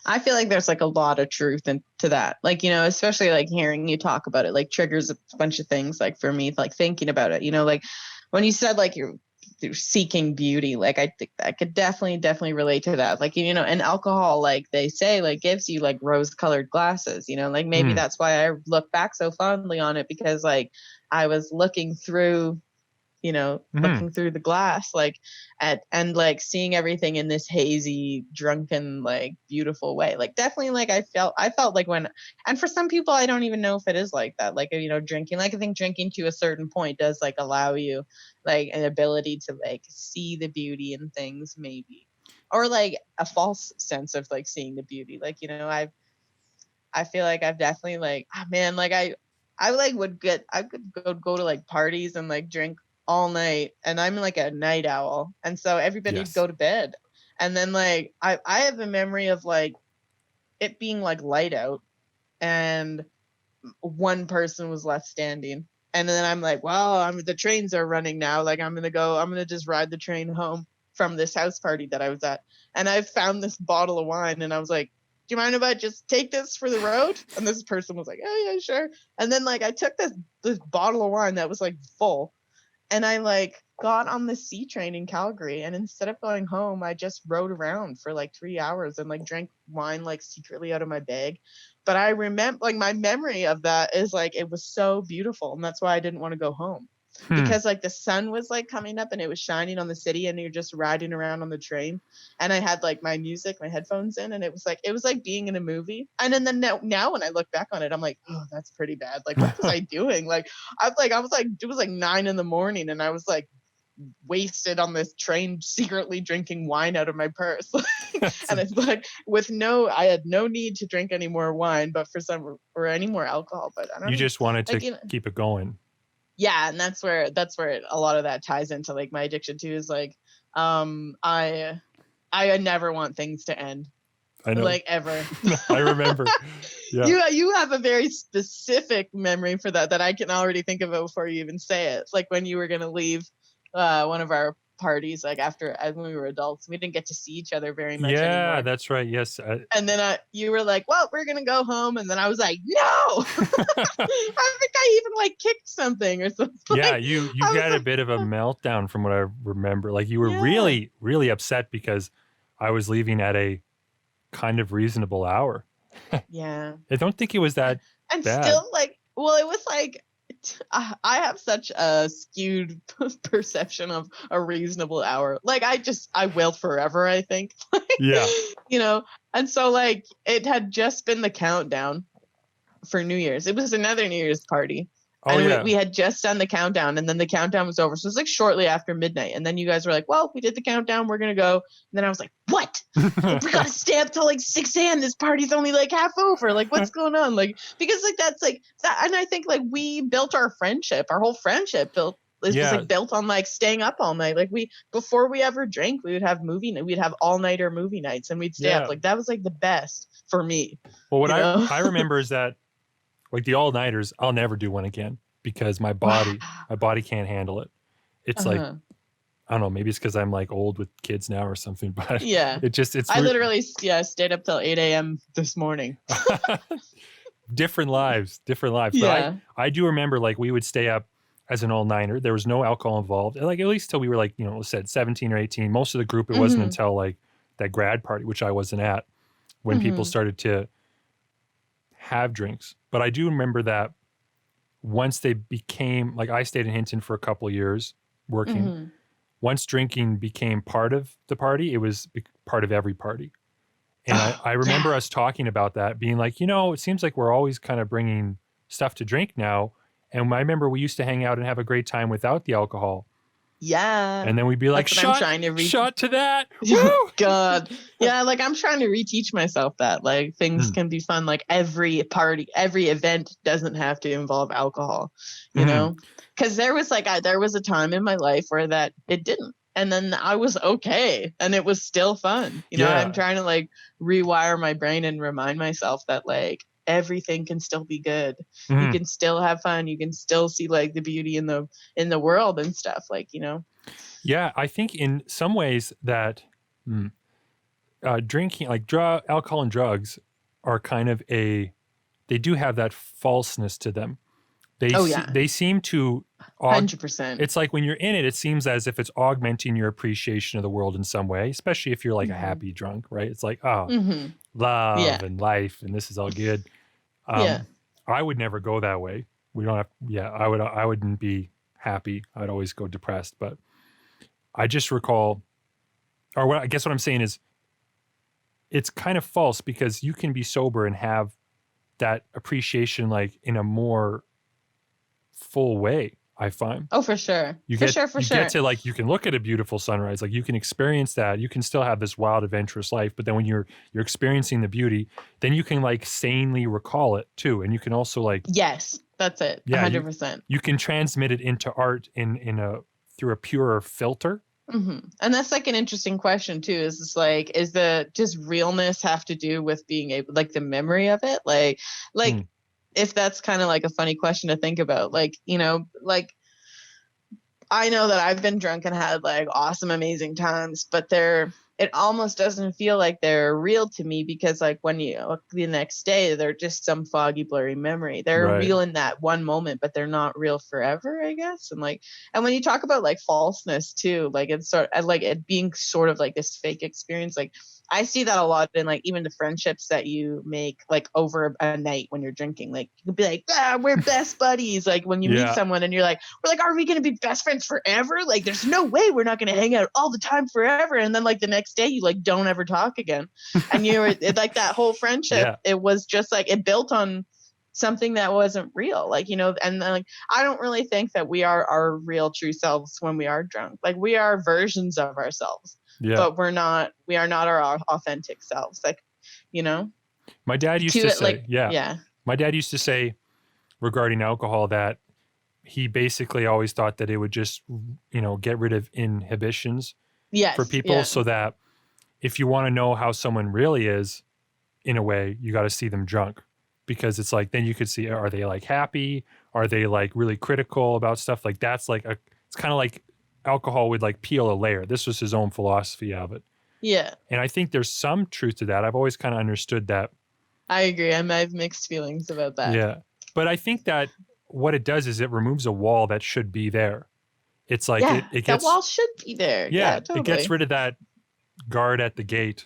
I feel like there's like a lot of truth into that. Like, you know, especially like hearing you talk about it, like triggers a bunch of things. Like for me, like thinking about it, you know, like when you said like you're seeking beauty, like I think I could definitely relate to that. Like, you know, and alcohol, like they say, like gives you like rose colored glasses, you know, like maybe Mm. that's why I look back so fondly on it, because like I was looking through, you know, Mhm. looking through the glass, like at, and like seeing everything in this hazy, drunken, like beautiful way. Like definitely like I felt like when, and for some people I don't even know if it is like that, like, you know, drinking, like I think drinking to a certain point does like allow you like an ability to like see the beauty in things, maybe, or like a false sense of like seeing the beauty. Like, you know, I feel like I've definitely like, oh man, like I like I could go to like parties and like drink all night, and I'm like a night owl. And so everybody'd Yes. go to bed. And then like I have a memory of like it being like light out and one person was left standing. And then I'm like, well, the trains are running now. Like I'm gonna just ride the train home from this house party that I was at. And I found this bottle of wine and I was like, do you mind if I just take this for the road? And this person was like, oh yeah, sure. And then like I took this bottle of wine that was like full, and I like got on the C train in Calgary, and instead of going home, I just rode around for like 3 hours and like drank wine like secretly out of my bag. But I remember like my memory of that is like it was so beautiful, and that's why I didn't want to go home, Hmm. because like the sun was like coming up and it was shining on the city, and you're just riding around on the train. And I had like my music, my headphones in, and it was like being in a movie. And then now when I look back on it, I'm like, oh, that's pretty bad. Like what was I doing? Like I was like, it was like 9 in the morning, and I was like wasted on this train, secretly drinking wine out of my purse. And it's like I had no need to drink any more wine, but for some, or any more alcohol. But I don't You know, just wanted to like, you know, keep it going. yeah. And that's where a lot of that ties into like my addiction too, is like, I never want things to end, I know. like ever. I remember. Yeah. You have a very specific memory for that I can already think of it before you even say it. It's like when you were gonna leave one of our parties, like after, as when we were adults, we didn't get to see each other very much Yeah, anymore. that's right. Yes. And then you were like, well, we're gonna go home, and then I was like, no. I think I even like kicked something or something. Yeah, Like, you I was had a like, bit of a meltdown from what I remember. Like you were yeah, really, really upset because I was leaving at a kind of reasonable hour. yeah. I don't think it was that And bad. still like, well, it was like, I have such a skewed perception of a reasonable hour. Like I will forever, I think. Yeah. You know. And so like it had just been the countdown for New Year's. It was another New Year's party. Oh And yeah. we had just done the countdown, and then the countdown was over. So it was like shortly after midnight. And then you guys were like, well, we did the countdown, we're gonna go. And then I was like, what? Like, we gotta stay up till like 6 a.m. This party's only like half over. Like, what's going on? Like, because like that's like that, and I think like we built our friendship, our whole friendship was Yeah. like built on like staying up all night. Like we, before we ever drank, we would have we'd have all nighter movie nights, and we'd stay up. Yeah. Like that was like the best for me, Well, what you I know. I remember is that like the all-nighters, I'll never do one again because my Wow. body can't handle it. It's like Uh-huh. I don't know, maybe it's because I'm like old with kids now or something, but Yeah. it's I literally, yeah, stayed up till 8 a.m. this morning. different lives, different lives. But Yeah. I do remember like we would stay up as an all-nighter. There was no alcohol involved. Like at least till we were like, said 17 or 18. Most of the group, it wasn't Mm-hmm. until like that grad party, which I wasn't at, when people Mm-hmm. started to have drinks. But I do remember that once they became like I stayed in Hinton for a couple of years working. Mm-hmm. Once drinking became part of the party, it was part of every party. And I remember Yeah. us talking about that, being like, it seems like we're always kind of bringing stuff to drink now. And I remember we used to hang out and have a great time without the alcohol. Yeah. And then we'd be like, That's what I'm shot, trying to shot to that. Woo! God. Yeah, like I'm trying to reteach myself that like things can be fun. Like every party, every event doesn't have to involve alcohol, you know? Because there was there was a time in my life where that it didn't. And then I was okay and it was still fun. You know, I'm trying to like rewire my brain and remind myself that like everything can still be good. You can still have fun. You can still see like the beauty in the world and stuff, like, you know. Yeah, I think in some ways that drinking, like alcohol and drugs, are kind of they do have that falseness to them. They seem to 100%. It's like when you're in it, it seems as if it's augmenting your appreciation of the world in some way, especially if you're like a happy drunk, right? It's like, oh, love and life, and this is all good. I would never go that way. We don't have. Yeah, I wouldn't be happy. I'd always go depressed. But I just recall, or I guess what I'm saying is, it's kind of false because you can be sober and have that appreciation like in a more full way, I find. Oh, for sure. You get to like, you can look at a beautiful sunrise, like you can experience that. You can still have this wild, adventurous life, but then when you're experiencing the beauty, then you can like sanely recall it too. And you can also like, yes, that's it. 100%. You can transmit it into art through a purer filter. And that's like an interesting question too. Is this like, does realness have to do with being able, like the memory of it? Like if that's kind of like a funny question to think about, like, you know, like I know that I've been drunk and had like awesome, amazing times, but it almost doesn't feel like they're real to me because like when the next day, they're just some foggy, blurry memory. They're real in that one moment, but they're not real forever, I guess. And like, and when you talk about like falseness too, like it's sort of like it being sort of like this fake experience, like I see that a lot in like even the friendships that you make like over a night when you're drinking. Like you can be like, we're best buddies. Like when you meet someone and you're like, we're like, are we going to be best friends forever? Like there's no way we're not going to hang out all the time forever. And then like the next day you like don't ever talk again. And like that whole friendship, it was just like it built on something that wasn't real, like, you know. And then, like, I don't really think that we are our real true selves when we are drunk. Like we are versions of ourselves. But we are not our authentic selves. Like, you know, my dad used to say, my dad used to say regarding alcohol that he basically always thought that it would just, you know, get rid of inhibitions for people, so that if you want to know how someone really is, in a way, you got to see them drunk, because it's like, then you could see, are they like happy? Are they like really critical about stuff? Like that's like it's kind of like alcohol would like peel a layer. This was his own philosophy of it. Yeah. And I think there's some truth to that. I've always kind of understood that. I agree. I have mixed feelings about that. Yeah. But I think that what it does is it removes a wall that should be there. It's like it gets, that wall should be there. Yeah, totally. It gets rid of that guard at the gate.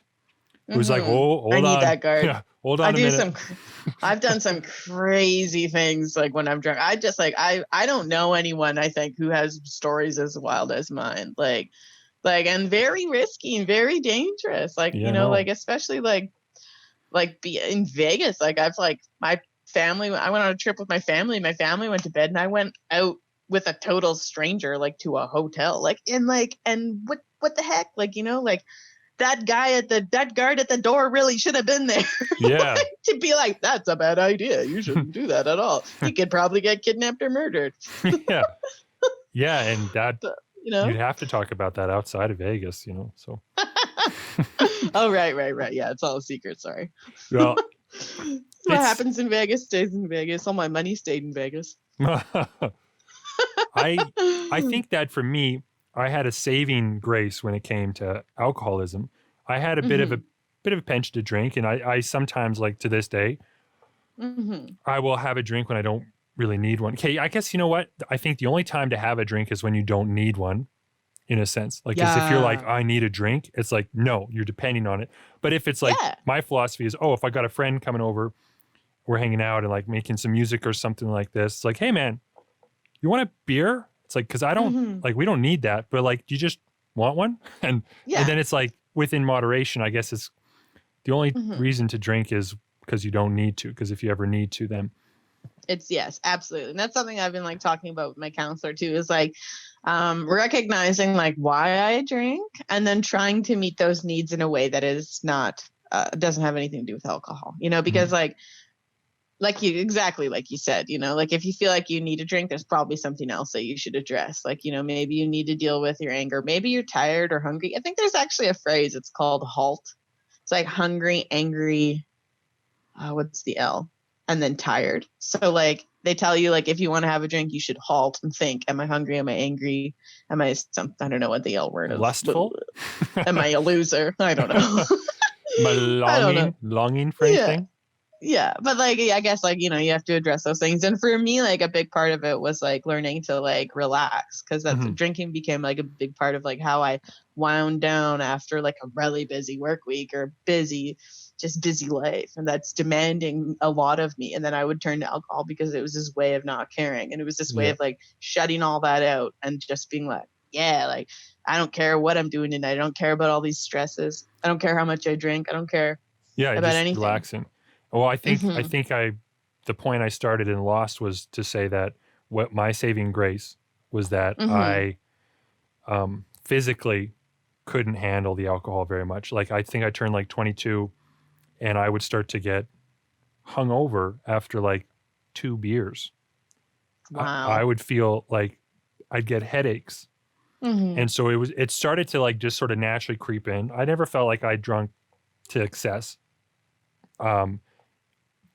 It was like, hold on. I need that guard. Yeah, hold on a minute. I've done some crazy things like when I'm drunk. I just like I don't know anyone, I think, who has stories as wild as mine. Like and very risky and very dangerous. Like, you know, like especially like be in Vegas. Like I've like my family, I went on a trip with my family. My family went to bed and I went out with a total stranger like to a hotel. Like and what the heck? Like, you know, like that guard at the door really should have been there. Yeah. To be like, that's a bad idea. You shouldn't do that at all. You could probably get kidnapped or murdered. Yeah. Yeah. And that, you know, you'd have to talk about that outside of Vegas, you know, so. Oh, right. Yeah. It's all a secret. Sorry. Well, what happens in Vegas stays in Vegas. All my money stayed in Vegas. I think that for me, I had a saving grace when it came to alcoholism. I had a bit of a penchant to drink, and I sometimes, like to this day, I will have a drink when I don't really need one. Okay, I guess you know what? I think the only time to have a drink is when you don't need one, in a sense. Like, as if you're like, I need a drink. It's like, no, you're depending on it. But if it's like, my philosophy is, if I got a friend coming over, we're hanging out and like making some music or something like this. It's like, hey man, you want a beer? It's like, because I don't, like, we don't need that, but like, do you just want one? And then it's like, within moderation, I guess it's the only reason to drink is because you don't need to, because if you ever need to, then. It's, yes, absolutely. And that's something I've been like talking about with my counselor too, is like, recognizing like why I drink, and then trying to meet those needs in a way that is not doesn't have anything to do with alcohol, because like you exactly like you said, like if you feel like you need a drink, there's probably something else that you should address. Like, maybe you need to deal with your anger. Maybe you're tired or hungry. I think there's actually a phrase, it's called HALT. It's like hungry, angry, what's the L? And then tired. So like they tell you, like, if you want to have a drink, you should halt and think, am I hungry? Am I angry? Am I something? I don't know what the L word is. Lustful? Am I a loser? I don't know. I don't know. Longing for anything? Yeah, but like, I guess like, you have to address those things. And for me, like a big part of it was like learning to like relax, because that's drinking became like a big part of like how I wound down after like a really busy work week or busy life. And that's demanding a lot of me. And then I would turn to alcohol because it was this way of not caring. And it was this way of like shutting all that out and just being like, yeah, like I don't care what I'm doing tonight. I don't care about all these stresses. I don't care how much I drink. I don't care about just anything. Relaxing. Well, I think the point I started and lost was to say that what my saving grace was that I physically couldn't handle the alcohol very much. Like I think I turned like 22 and I would start to get hungover after like 2 beers. Wow. I would feel like I'd get headaches. And so it started to like just sort of naturally creep in. I never felt like I drunk to excess.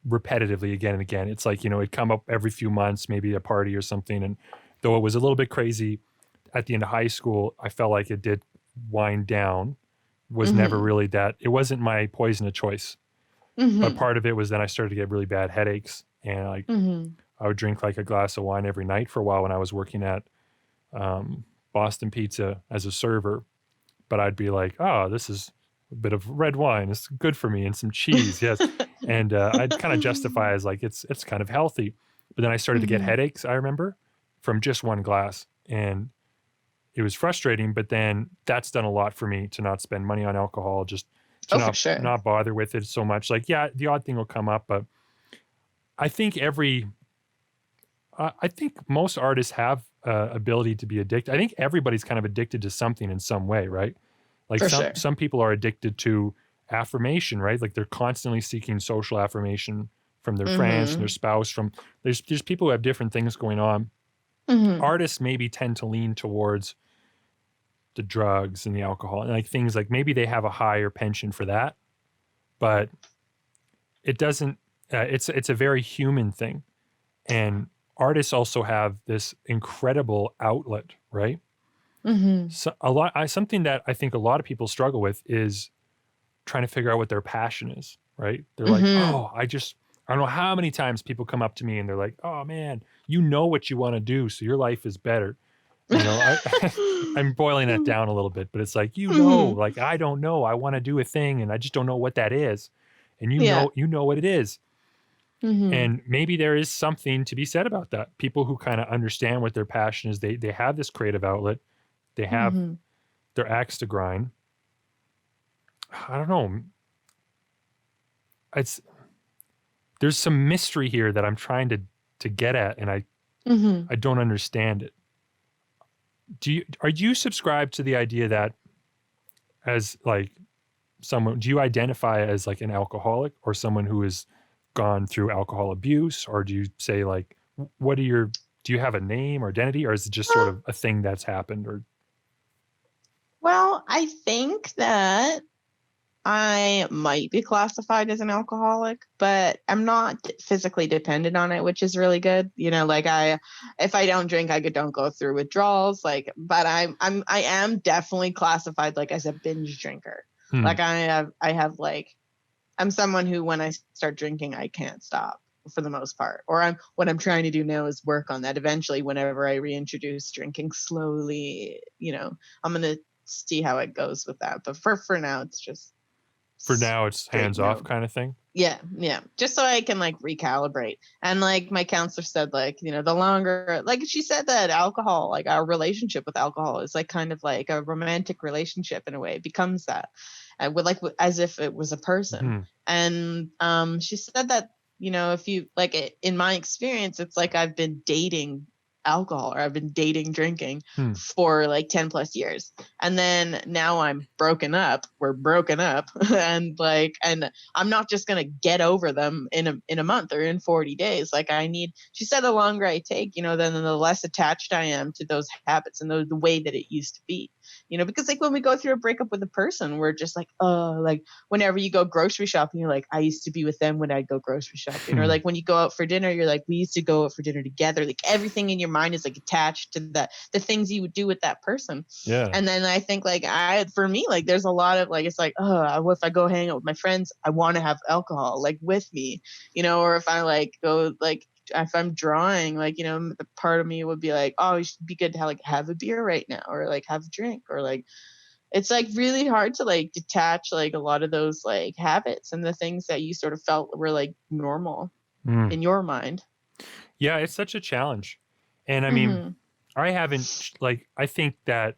Repetitively again and again. It's like, it'd come up every few months, maybe a party or something. And though it was a little bit crazy at the end of high school, I felt like it did wind down, was never really it wasn't my poison of choice. But part of it was then I started to get really bad headaches, and like I would drink like a glass of wine every night for a while when I was working at Boston Pizza as a server. But I'd be like, oh, this is a bit of red wine. It's good for me, and some cheese. Yes. And I'd kind of justify as like, it's kind of healthy. But then I started to get headaches, I remember, from just one glass. And it was frustrating, but then that's done a lot for me to not spend money on alcohol, just to not bother with it so much. Like, yeah, the odd thing will come up, but I think I think most artists have ability to be addicted. I think everybody's kind of addicted to something in some way, right? Like some people are addicted to affirmation, right? Like they're constantly seeking social affirmation from their friends, from their spouse, there's people who have different things going on. Artists maybe tend to lean towards the drugs and the alcohol and like things like maybe they have a higher penchant for that, but it doesn't, it's a very human thing. And artists also have this incredible outlet, right? So something that I think a lot of people struggle with is trying to figure out what their passion is, right? They're like, oh, I don't know how many times people come up to me and they're like, oh man, you know what you want to do, so your life is better. I'm boiling that down a little bit, but it's like, like I don't know, I want to do a thing and I just don't know what that is. And you know what it is. And maybe there is something to be said about that. People who kind of understand what their passion is, they have this creative outlet. They have their axe to grind. I don't know. There's some mystery here that I'm trying to get at, and I don't understand it. Are you subscribed to the idea that as like someone, do you identify as like an alcoholic or someone who has gone through alcohol abuse, or do you say like, do you have a name or identity, or is it just sort of a thing that's happened? Or well, I think that I might be classified as an alcoholic, but I'm not physically dependent on it, which is really good. Like if I don't drink, I don't go through withdrawals. Like, but I am definitely classified like as a binge drinker. Like I have like, I'm someone who when I start drinking, I can't stop for the most part. Or what I'm trying to do now is work on that. Eventually, whenever I reintroduce drinking slowly, I'm gonna see how it goes with that. But for now, it's just. For now, it's hands off kind of thing. Yeah. Just so I can like recalibrate. And like my counselor said, like, the longer, like she said that alcohol, like our relationship with alcohol is like kind of like a romantic relationship in a way. It becomes that. As if it was a person. And she said that, if you like in my experience, it's like I've been dating alcohol, or I've been dating drinking Hmm. for like 10 plus years. And then now we're broken up and I'm not just going to get over them in a month or in 40 days. Like she said, the longer I take, then the less attached I am to those habits and the way that it used to be, because like when we go through a breakup with a person, we're just like, oh, like whenever you go grocery shopping, you're like, I used to be with them when I'd go grocery shopping. Or like when you go out for dinner, you're like, we used to go out for dinner together. Like everything in your mind is like attached to the things you would do with that person. Yeah. And then I think like for me, like there's a lot of like, it's like, oh, if I go hang out with my friends, I want to have alcohol like with me, or if I like go like, if I'm drawing, like, the part of me would be like, oh, it should be good to have a beer right now, or like have a drink, or like, it's like really hard to like detach like a lot of those like habits and the things that you sort of felt were like normal in your mind. Yeah, it's such a challenge. And I mean, I haven't, like, I think that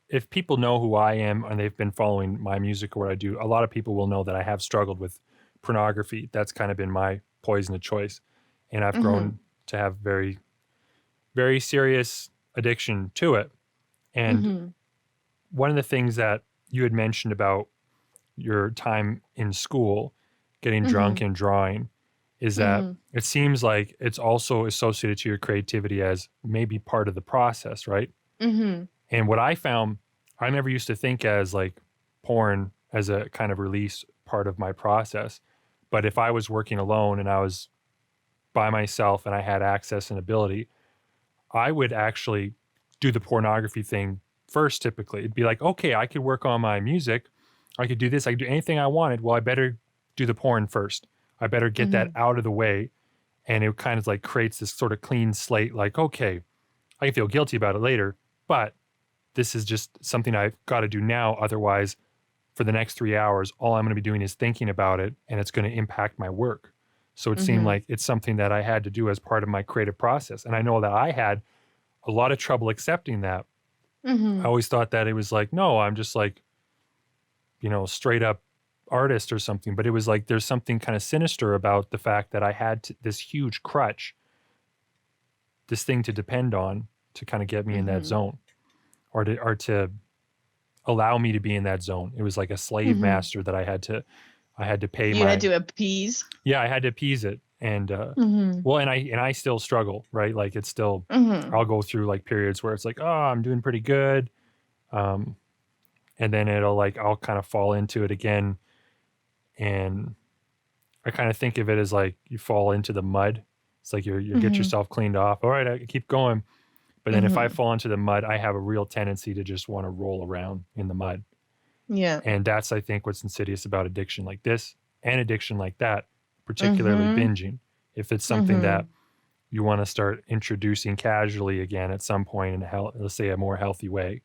if people know who I am and they've been following my music or what I do, a lot of people will know that I have struggled with pornography. That's kind of been my poison of choice. And I've grown to have very, very serious addiction to it. And one of the things that you had mentioned about your time in school, getting drunk and drawing, is that it seems like it's also associated to your creativity as maybe part of the process, right? And what I found, I never used to think as like porn as a kind of release part of my process. But if I was working alone and I was by myself and I had access and ability, I would actually do the pornography thing first typically. It'd be like, okay, I could work on my music. I could do this. I could do anything I wanted. Well, I better do the porn first. I better get that out of the way. And it kind of like creates this sort of clean slate, like, okay, I can feel guilty about it later, but this is just something I've got to do now. Otherwise, for the next 3 hours, all I'm going to be doing is thinking about it, and it's going to impact my work. So it seemed like it's something that I had to do as part of my creative process. And I know that I had a lot of trouble accepting that. I always thought that it was like, no, I'm just like, straight up artist or something. But it was like, there's something kind of sinister about the fact that I had this huge crutch, this thing to depend on to kind of get me in that zone, or to allow me to be in that zone. It was like a slave master that I had to pay. You had to appease. Yeah, I had to appease it. And well, and I still struggle, right? Like it's still, I'll go through like periods where it's like, oh, I'm doing pretty good. And then I'll kind of fall into it again. And I kind of think of it as like you fall into the mud. It's like you get yourself cleaned off. All right, I keep going. But then if I fall into the mud, I have a real tendency to just want to roll around in the mud. Yeah. And that's, I think, what's insidious about addiction like this and addiction like that, particularly binging. If it's something that you want to start introducing casually again at some point in let's say a more healthy way,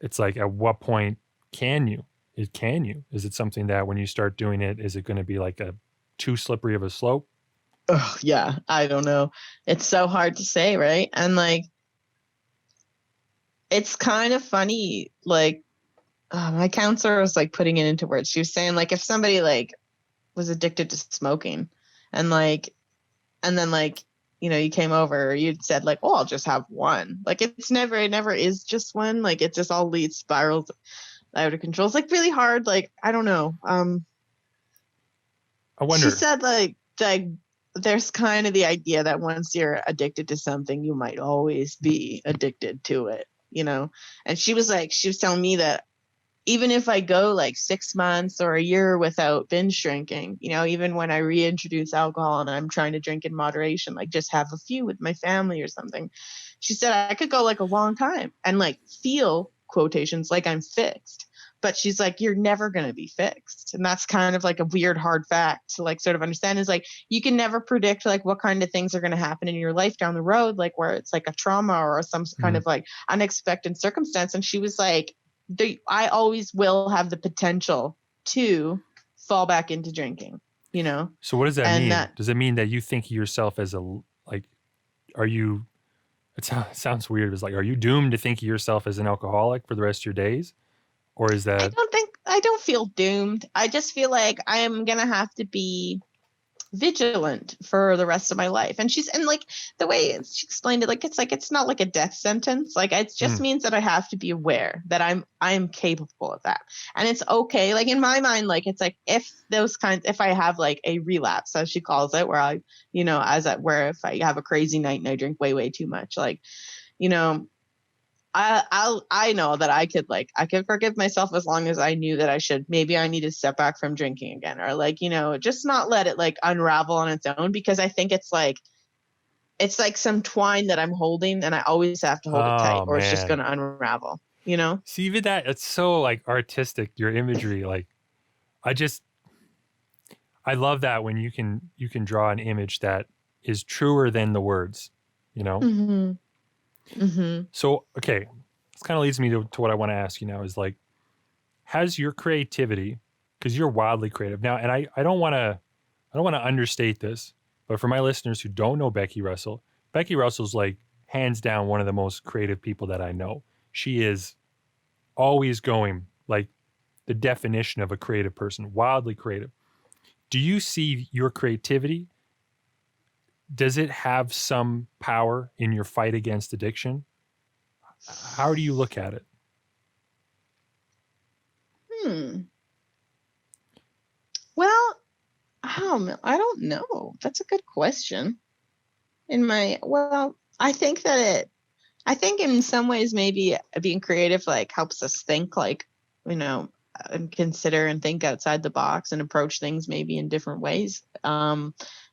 it's like, at what point can you? Is it something that when you start doing it, is it going to be like a too slippery of a slope? Oh, yeah. I don't know. It's so hard to say, right? And like, it's kind of funny. Like, my counselor was like putting it into words. She was saying like, if somebody like was addicted to smoking and then like, you came over, you'd said like, oh, I'll just have one. Like it never is just one. Like it just all spirals out of control. It's like really hard. Like, I don't know. I wonder. She said like there's kind of the idea that once you're addicted to something, you might always be addicted to it, And she was telling me that even if I go like 6 months or a year without binge drinking, even when I reintroduce alcohol and I'm trying to drink in moderation, like just have a few with my family or something, she said I could go like a long time and like feel, quotations, like I'm fixed. But she's like, you're never going to be fixed. And that's kind of like a weird, hard fact to like sort of understand, is like, you can never predict like what kind of things are going to happen in your life down the road, like where it's like a trauma or some kind of like unexpected circumstance. And she was like, I always will have the potential to fall back into drinking, So what does that mean? Does it mean that you think of yourself as are you, it sounds weird. It's like, are you doomed to think of yourself as an alcoholic for the rest of your days? Or is that? I don't feel doomed. I just feel like I am going to have to be vigilant for the rest of my life. And like the way she explained it, like it's not like a death sentence. Like it just means that I have to be aware that I'm capable of that. And it's okay. Like in my mind, like it's like if I have like a relapse, as she calls it, where I, where if I have a crazy night and I drink way, way too much, like, I know that I could forgive myself as long as I knew that maybe I need to step back from drinking again, or like, just not let it like unravel on its own, because I think it's like some twine that I'm holding and I always have to hold it tight, or it's just going to unravel, See, even that, it's so like artistic, your imagery. Like I love that when you can draw an image that is truer than the words, Mm-hmm. Mm-hmm. So, okay, this kind of leads me to what I want to ask you now is like, has your creativity, because you're wildly creative now, and I don't want to understate this, but for my listeners who don't know Becky Russell's like hands down one of the most creative people that I know. She is always going like the definition of a creative person, wildly creative. Do you see your creativity? Does it have some power in your fight against addiction? How do you look at it? Well, I don't know. That's a good question. I think in some ways maybe being creative like helps us think, like, and consider and think outside the box and approach things maybe in different ways.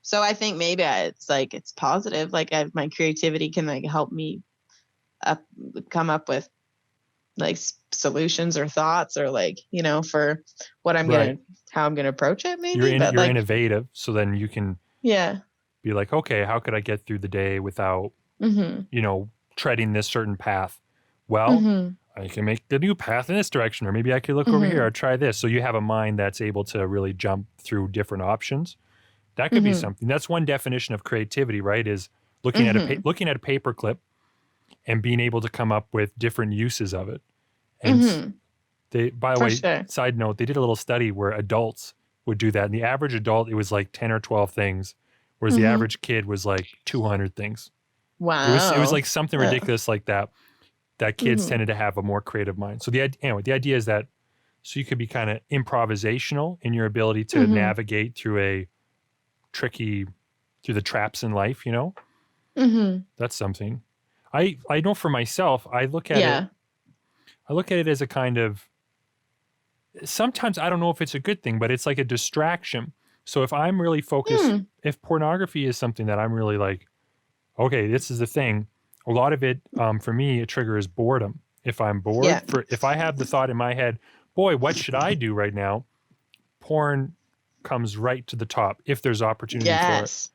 So I think maybe it's positive. Like my creativity can like help me come up with like solutions or thoughts, or like, for what how I'm gonna approach it maybe. You're innovative, so then you can be like, okay, how could I get through the day without treading this certain path? Well, I can make the new path in this direction, or maybe I could look over here or try this. So you have a mind that's able to really jump through different options. That could be something. That's one definition of creativity, right? Is looking at a paper clip and being able to come up with different uses of it. And by the way, side note, they did a little study where adults would do that. And the average adult, it was like 10 or 12 things, whereas the average kid was like 200 things. Wow. It was like something ridiculous like that kids tended to have a more creative mind. So the idea is that so you could be kind of improvisational in your ability to navigate through the traps in life, That's something. I know for myself, I look at it as a kind of, sometimes I don't know if it's a good thing, but it's like a distraction. So if I'm really focused, if pornography is something that I'm really like, okay, this is the thing, a lot of it, for me, a trigger is boredom. If I'm bored, if I have the thought in my head, boy, what should I do right now? Porn comes right to the top if there's opportunity for it.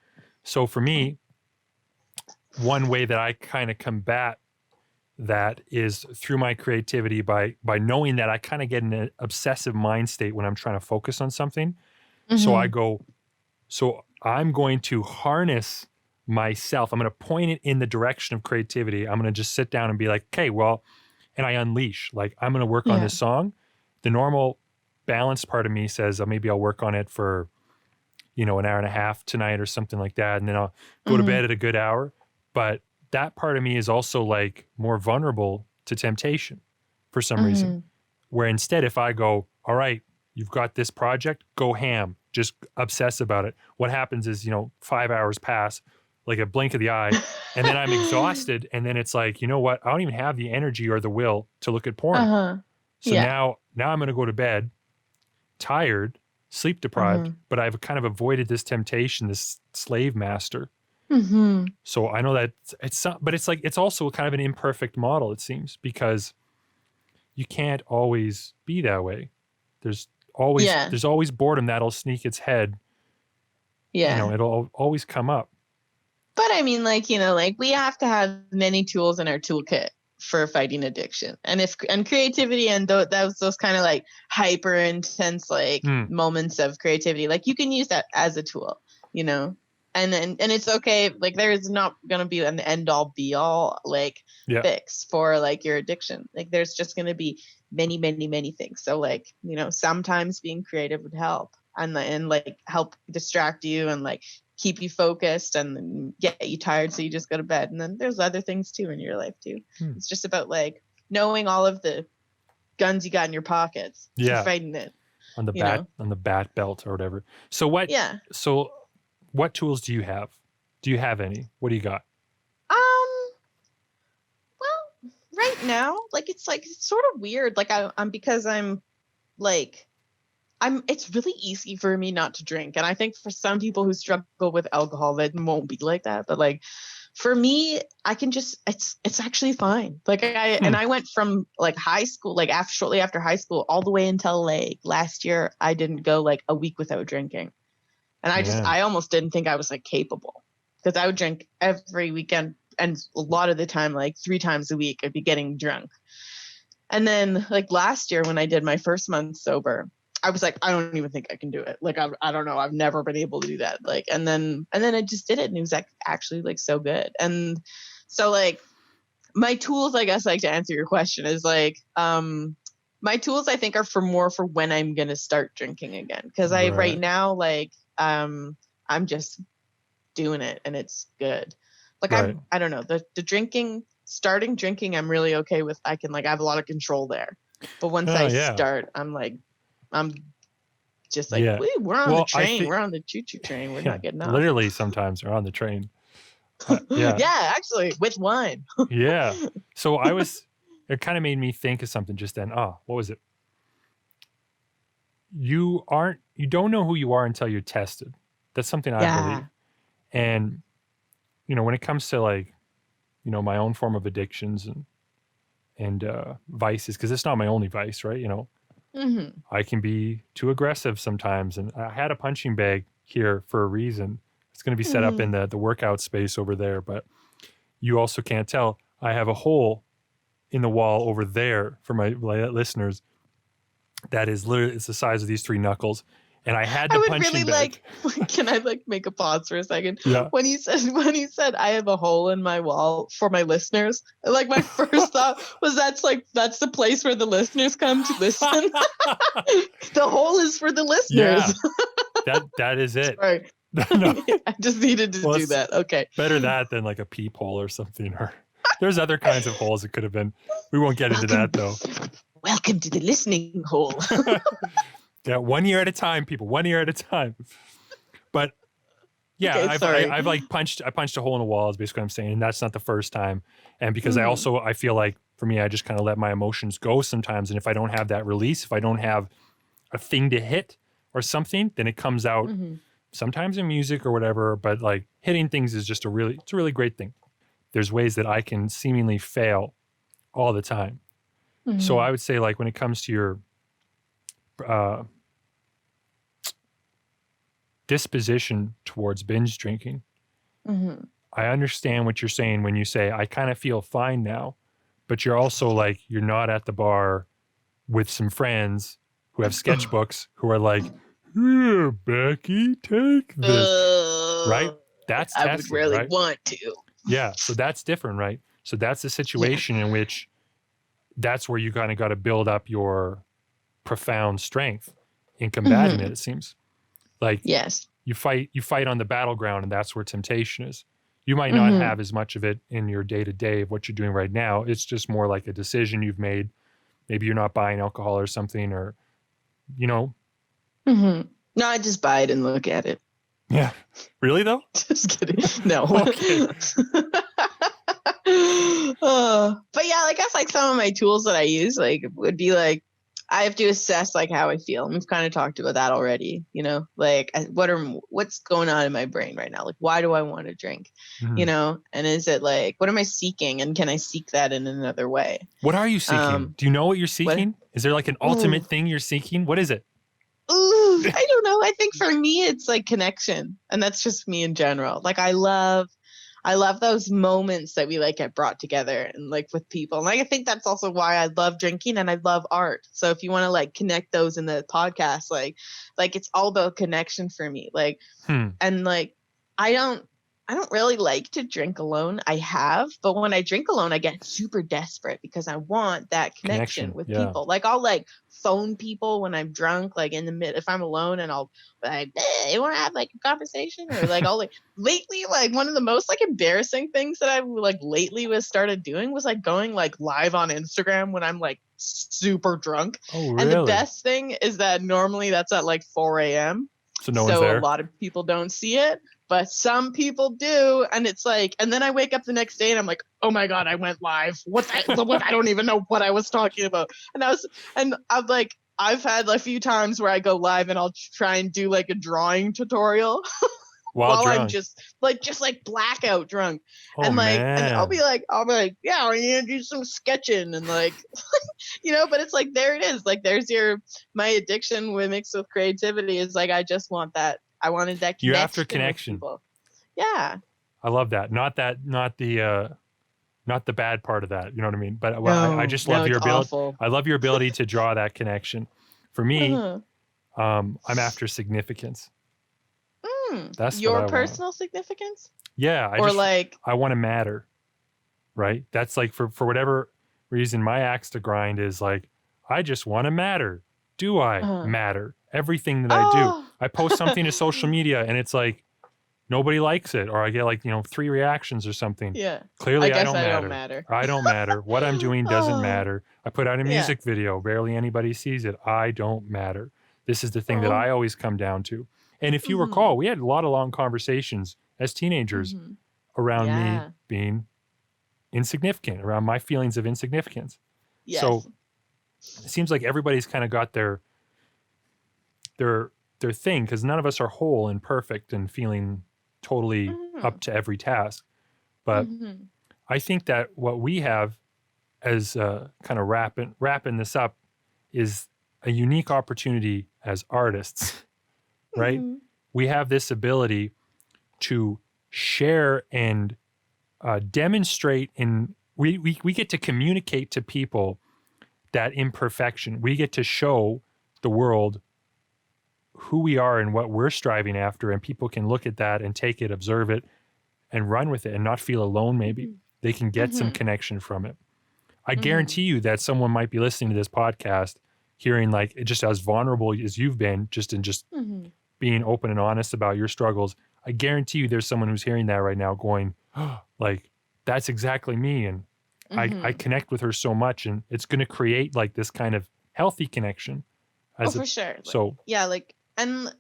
So for me, one way that I kind of combat that is through my creativity by knowing that I kind of get in an obsessive mind state when I'm trying to focus on something. So I'm going to harness myself. I'm going to point it in the direction of creativity. I'm going to just sit down and be like, okay, well, and I unleash, like, I'm going to work on this song. The normal balanced part of me says, maybe I'll work on it for, an hour and a half tonight or something like that. And then I'll go to bed at a good hour. But that part of me is also like more vulnerable to temptation for some reason. Where instead, if I go, all right, you've got this project, go ham, just obsess about it. What happens is, 5 hours pass, like a blink of the eye, and then I'm exhausted. And then it's like, you know what? I don't even have the energy or the will to look at porn. So now I'm going to go to bed tired, sleep deprived, but I've kind of avoided this temptation, this slave master. So I know that but it's like, it's also kind of an imperfect model, it seems, because you can't always be that way. There's always boredom that'll sneak its head. It'll always come up. But I mean, like, we have to have many tools in our toolkit for fighting addiction, and creativity, and those kind of like hyper intense like moments of creativity, like you can use that as a tool, and it's okay. Like there's not going to be an end all be all like fix for like your addiction. Like there's just going to be many, many, many things. So like, sometimes being creative would help. and like help distract you and like keep you focused and then get you tired so you just go to bed. And then there's other things too in your life too. It's just about like knowing all of the guns you got in your pockets for fighting it. On the bat belt or whatever. So what tools do you have? Do you have any? What do you got? Well, right now, like it's sort of weird. Like I'm because I'm like it's really easy for me not to drink. And I think for some people who struggle with alcohol, that won't be like that. But like for me, I can just, it's actually fine. Like I went from like high school, like shortly after high school, all the way until like last year, I didn't go like a week without drinking. And I almost didn't think I was like capable, because I would drink every weekend. And a lot of the time, like 3 times a week, I'd be getting drunk. And then like last year when I did my first month sober, I was like, I don't even think I can do it. Like, I don't know. I've never been able to do that. Like, and then I just did it, and it was like actually like so good. And so like my tools, I guess, like to answer your question is like, my tools I think are for when I'm going to start drinking again. Cause right now, like, I'm just doing it and it's good. Like I don't know, the starting drinking, I'm really okay with. I have a lot of control there. But once I start, I'm just like, we're on the train. We're on the choo-choo train. We're not getting off. Literally, sometimes we're on the train. Yeah, actually, with wine. Yeah. So it kind of made me think of something just then. Oh, what was it? You don't know who you are until you're tested. That's something I believe. And, when it comes to like, my own form of addictions and vices, because it's not my only vice, right? I can be too aggressive sometimes. And I had a punching bag here for a reason. It's going to be set up in the workout space over there. But you also can't tell. I have a hole in the wall over there for my listeners that is literally, it's the size of these 3 knuckles. And I had the punching bag. Can I make a pause for a second? Yeah. When you said I have a hole in my wall for my listeners, like my first thought was that's the place where the listeners come to listen. The hole is for the listeners. Yeah. That is it. Sorry. No. I just needed to do that. Okay. Better that than like a peephole or something. Or there's other kinds of holes it could have been. We won't get into that though. Welcome to the listening hole. Yeah, 1 year at a time, people. 1 year at a time. But yeah, okay, I've punched a hole in the wall is basically what I'm saying. And that's not the first time. And because I feel like for me, I just kind of let my emotions go sometimes. And if I don't have that release, if I don't have a thing to hit or something, then it comes out sometimes in music or whatever. But like hitting things is just it's a really great thing. There's ways that I can seemingly fail all the time. So I would say like when it comes to your disposition towards binge drinking, I understand what you're saying when you say, I kind of feel fine now, but you're also like, you're not at the bar with some friends who have sketchbooks who are like, here, Becky, take this, right? That's testing, I would really want to. Yeah, so that's different, right? So that's a situation in which that's where you kind of got to build up your profound strength in combating it seems. Like you fight on the battleground, and that's where temptation is. You might not have as much of it in your day-to-day of what you're doing right now. It's just more like a decision you've made. Maybe you're not buying alcohol or something, or No, I just buy it and look at it. Yeah. Really though? Just kidding. No. Okay. But yeah, I guess like some of my tools that I use would be like, I have to assess like how I feel. And we've kind of talked about that already, like what's going on in my brain right now? Like, why do I want to drink? And is it like, what am I seeking? And can I seek that in another way? What are you seeking? Do you know what you're seeking? Is there like an ultimate thing you're seeking? What is it? Ooh, I don't know. I think for me, it's like connection. And that's just me in general. Like, I love those moments that we like get brought together and like with people. And I think that's also why I love drinking and I love art. So if you want to like connect those in the podcast, like it's all about connection for me. Like, and like, I don't I don't really like to drink alone. I have, but when I drink alone, I get super desperate because I want that connection with Yeah. people. Like I'll like phone people when I'm drunk, like in the mid if I'm alone, and I'll like, you want to have like a conversation, or like I'll like lately, like one of the most like embarrassing things that I've like lately was started doing was like going like live on Instagram when I'm like super drunk. Oh, And the really? best thing is that normally that's at like 4 a.m. So no one's So a there? lot of people don't see it, but some people do. And it's like, and then I wake up the next day and I'm like, oh my God, I went live. What? I don't even know what I was talking about. And I'm like, I've had a few times where I go live and I'll try and do like a drawing tutorial While while I'm drunk. just like blackout drunk. Oh, And man. I'll be like, yeah, I need to do some sketching and like, but it's like, there it is. Like, there's my addiction with mixed with creativity is like, I just want that. I wanted that connection. You're after with connection. people. Yeah. I love that. Not the bad part of that. You know what I mean? But No, I just love your ability. awful. I love your ability to draw that connection. For me, Uh-huh. I'm after significance. That's your what I personal want. significance? Yeah. I want to matter. Right? That's like for whatever reason, my axe to grind is like, I just want to matter. Do I matter? Everything that I do. I post something to social media and it's like, nobody likes it, or I get like 3 reactions or something. Yeah. Clearly, I I guess don't I matter. don't matter. I don't matter. What I'm doing doesn't Oh. matter. I put out a music video. Barely anybody sees it. I don't matter. This is the thing that I always come down to. And if you recall, we had a lot of long conversations as teenagers around me being insignificant, around my feelings of insignificance. Yes. So it seems like everybody's kind of got their thing, because none of us are whole and perfect and feeling totally up to every task. But I think that what we have as kind of wrapping this up is a unique opportunity as artists, right? We have this ability to share and demonstrate, and we get to communicate to people that imperfection. We get to show the world who we are and what we're striving after, and people can look at that and take it, observe it, and run with it and not feel alone. Maybe they can get some connection from it. I guarantee you that someone might be listening to this podcast, hearing like just as vulnerable as you've been, just being open and honest about your struggles. I guarantee you there's someone who's hearing that right now going, oh, like, that's exactly me. And I connect with her so much, and it's going to create like this kind of healthy connection. For sure. So yeah, like, and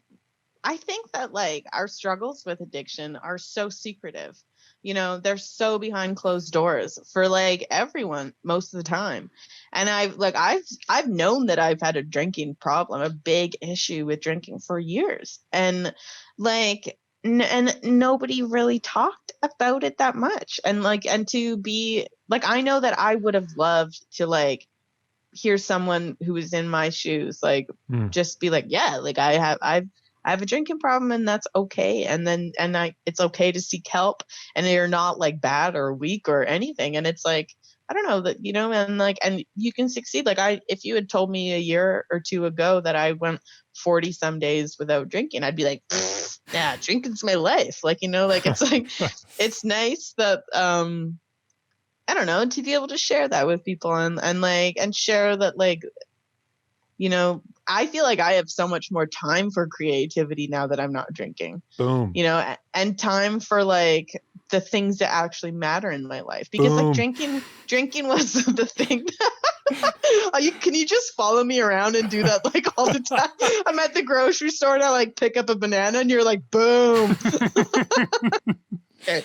I think that like our struggles with addiction are so secretive. They're so behind closed doors for like everyone most of the time. And I've known that I've had a drinking problem, a big issue with drinking for years. And like and nobody really talked about it that much. And to be like, I know that I would have loved to like hear someone who was in my shoes like just be like, yeah, like I have a drinking problem, and that's okay. And it's okay to seek help, and they're not like bad or weak or anything. And it's like, I don't know that, and you can succeed. Like if you had told me a year or two ago that I went 40 some days without drinking, I'd be like, yeah, drinking's my life. Like, it's like, it's nice that, I don't know, to be able to share that with people and share that, like, I feel like I have so much more time for creativity now that I'm not drinking. Boom. And time for like the things that actually matter in my life, because like drinking was the thing. Can you just follow me around and do that like all the time? I'm at the grocery store and I like pick up a banana and you're like, boom. Okay.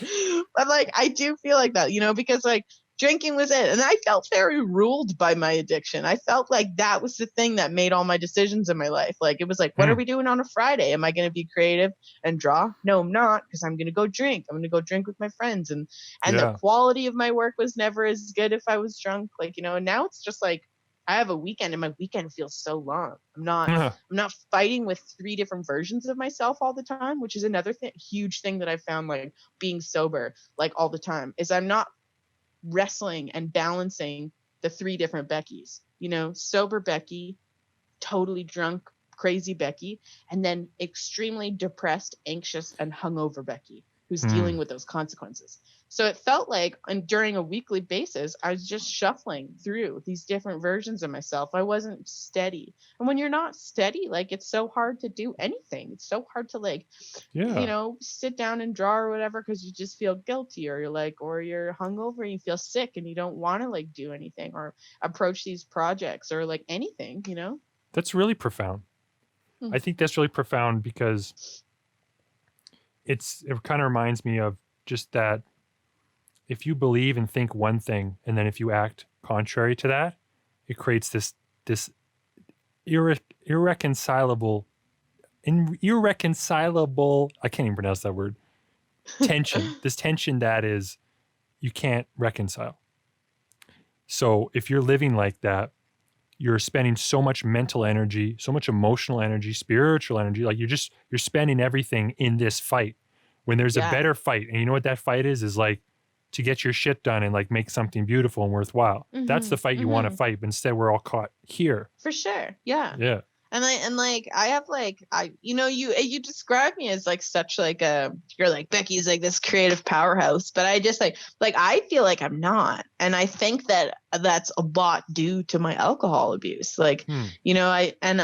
But like, I do feel like that, because like drinking was it. And I felt very ruled by my addiction. I felt like that was the thing that made all my decisions in my life. Like, it was like, what are we doing on a Friday? Am I going to be creative and draw? No, I'm not, because I'm going to go drink. I'm going to go drink with my friends. And the quality of my work was never as good if I was drunk. Like, and now it's just like, I have a weekend and my weekend feels so long. I'm not fighting with 3 different versions of myself all the time, which is another huge thing that I found, like being sober, like all the time, is I'm not wrestling and balancing the 3 different Beckys, sober Becky, totally drunk, crazy Becky, and then extremely depressed, anxious, and hungover Becky. who's dealing with those consequences. So it felt like, and during a weekly basis, I was just shuffling through these different versions of myself. I wasn't steady. And when you're not steady, like, it's so hard to do anything. It's so hard to, like, you know, sit down and draw or whatever, because you just feel guilty, or you're like, or you're hungover and you feel sick and you don't want to, like, do anything or approach these projects or, like, anything, you know? That's really profound. I think that's really profound because it kind of reminds me of just that if you believe and think one thing, and then if you act contrary to that, it creates this irreconcilable, I can't even pronounce that word, tension. This tension that is, you can't reconcile. So if you're living like that, you're spending so much mental energy, so much emotional energy, spiritual energy, like you're spending everything in this fight when there's a better fight. And you know what that fight is like to get your shit done and, like, make something beautiful and worthwhile. That's the fight you want to fight, but instead we're all caught here. For sure. Yeah. Yeah. And I have, like, you describe me as, like, such, like, you're like, Becky's like this creative powerhouse, but I just like I feel like I'm not. And I think that that's a lot due to my alcohol abuse. Like, you know, I've been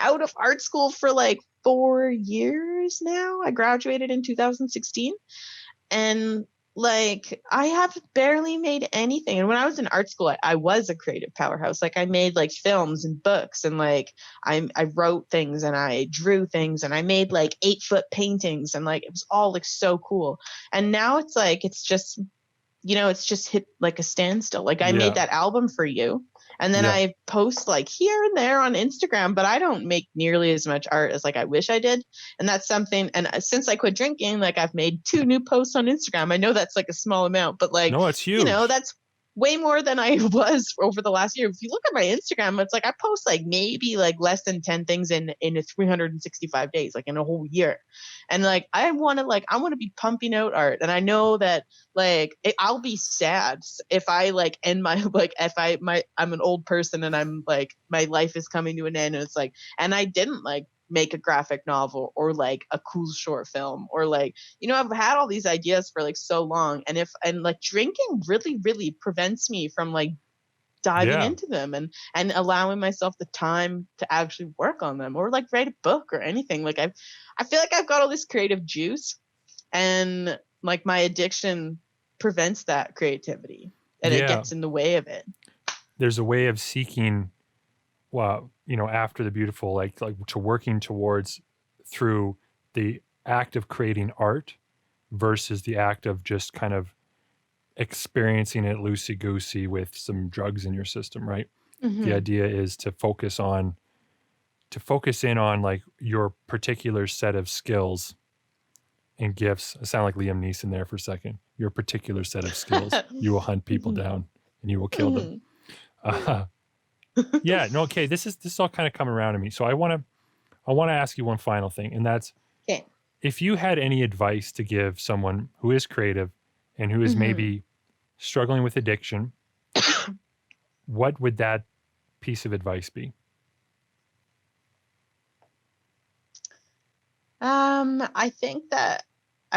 out of art school for like 4 years now. I graduated in 2016, and, like, I have barely made anything. And when I was in art school, I was a creative powerhouse. Like, I made, like, films and books, and, like, I wrote things and I drew things, and I made, like, 8-foot paintings, and, like, it was all, like, so cool. And now it's like, it's just, you know, it's just hit like a standstill. Like, I made that album for you, and then I post, like, here and there on Instagram, but I don't make nearly as much art as, like, I wish I did. And that's something. And since I quit drinking, like, I've made 2 new posts on Instagram. I know that's, like, a small amount, but, like, no, it's huge. You know, that's way more than I was over the last year. If you look at my Instagram, it's like I post, like, maybe, like, less than 10 things in 365 days, like, in a whole year. And, like, I want to be pumping out art. And I know that, like, I'll be sad if I, like, end my, like, I'm an old person and I'm, like, my life is coming to an end, and it's like, and I didn't, like, make a graphic novel or, like, a cool short film, or, like, you know, I've had all these ideas for, like, so long. And like, drinking really, really prevents me from, like, diving into them and allowing myself the time to actually work on them, or, like, write a book or anything. Like, I feel like I've got all this creative juice, and, like, my addiction prevents that creativity, and it gets in the way of it. There's a way of seeking, well, you know, after the beautiful, like to working towards through the act of creating art versus the act of just kind of experiencing it loosey-goosey with some drugs in your system, right? The idea is to focus in on, like, your particular set of skills and gifts. I sound like Liam Neeson there for a second. Your particular set of skills. You will hunt people down and you will kill them. Yeah, no, okay. This is all kind of coming around to me. So I want to ask you one final thing, and that's, if you had any advice to give someone who is creative and who is maybe struggling with addiction, what would that piece of advice be? I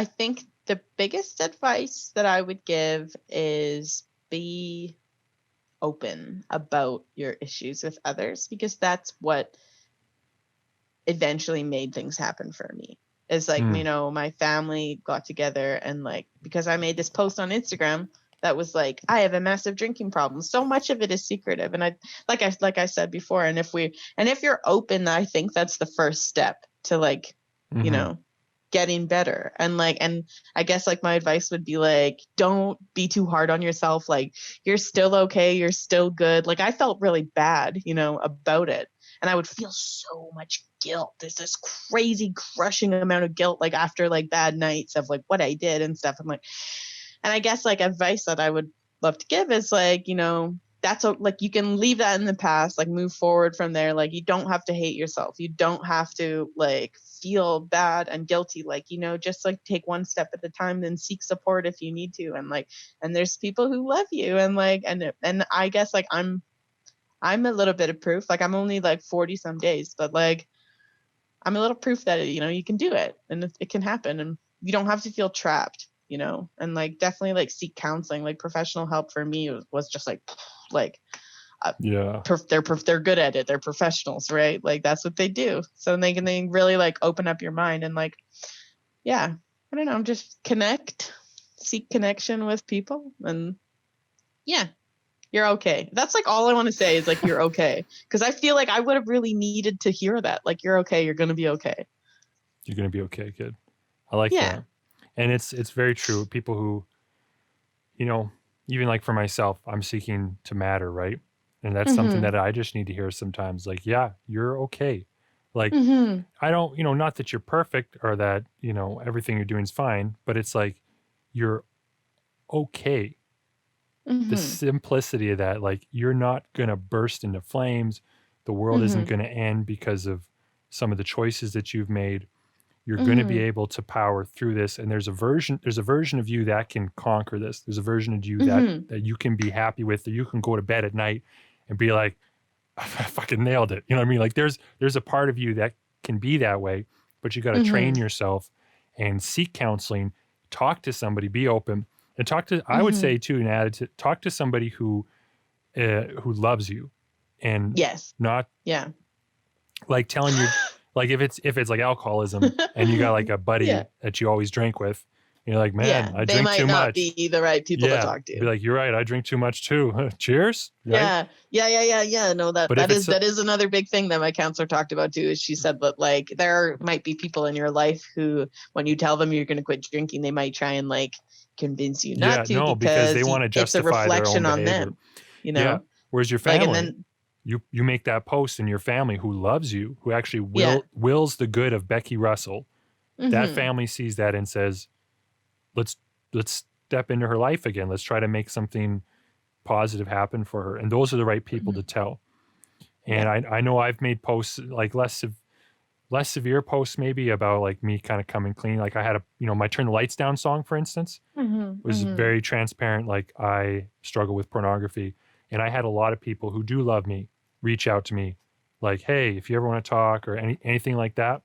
think the biggest advice that I would give is be open about your issues with others, because that's what eventually made things happen for me. It's like, you know, my family got together, and, like, because I made this post on Instagram that was like, I have a massive drinking problem. So much of it is secretive. And like I said before, and if you're open, I think that's the first step to, like, you know, getting better. And I guess, like, my advice would be, like, don't be too hard on yourself. Like, you're still okay. You're still good. Like, I felt really bad, you know, about it. And I would feel so much guilt. There's this crazy crushing amount of guilt, like, after, like, bad nights of, like, what I did and stuff. I'm like, and I guess, like, advice that I would love to give is, like, you know, like, you can leave that in the past, like, move forward from there. Like, you don't have to hate yourself. You don't have to, like, feel bad and guilty. Like, you know, just, like, take one step at a time, then seek support if you need to. And, like, and there's people who love you, and, like, and I guess, like, I'm a little bit of proof. Like, I'm only, like, 40 some days, but, like, I'm a little proof that, you can do it and it can happen, and you don't have to feel trapped, and like definitely like seek counseling. Like professional help for me was just like Yeah. they're good at it. They're professionals, right? Like that's what they do. So they really like open up your mind and like, yeah, I don't know, just seek connection with people, and yeah, you're okay. That's like all I want to say is like, you're okay. Because I feel like I would have really needed to hear that. Like, you're okay. You're going to be okay. You're going to be okay, kid. I like that. And it's very true. People who, even like for myself, I'm seeking to matter, right? And that's something that I just need to hear sometimes. Like, yeah, you're okay. Like, I don't, not that you're perfect or that, everything you're doing is fine, but it's like, you're okay. The simplicity of that, like, you're not going to burst into flames. The world isn't going to end because of some of the choices that you've made. You're going to be able to power through this. And there's a version of you that can conquer this. There's a version of you that you can be happy with, that you can go to bed at night and be like, I fucking nailed it. You know what I mean? Like there's a part of you that can be that way, but you got to train yourself and seek counseling, talk to somebody, be open. And I would say too, and added to, talk to somebody who loves you, and not like telling you, like if it's like alcoholism and you got like a buddy that you always drink with, and you're like, man, I drink too much. They might not be the right people to talk to. Be like, you're right, I drink too much too. Cheers. Right? Yeah. No, that is another big thing that my counselor talked about too. Is she said that like there might be people in your life who, when you tell them you're going to quit drinking, they might try and like convince you not to, because they want to justify it's a reflection their own on them, Yeah. Whereas your family, like, and then, you make that post, and your family who loves you, who actually wills the good of Becky Russell, that family sees that and says, let's step into her life again. Let's try to make something positive happen for her. And those are the right people to tell. And I know I've made posts, like less severe posts maybe, about like me kind of coming clean. Like I had my Turn the Lights Down song, for instance, was very transparent. Like I struggle with pornography, and I had a lot of people who do love me reach out to me like, hey, if you ever want to talk or anything like that.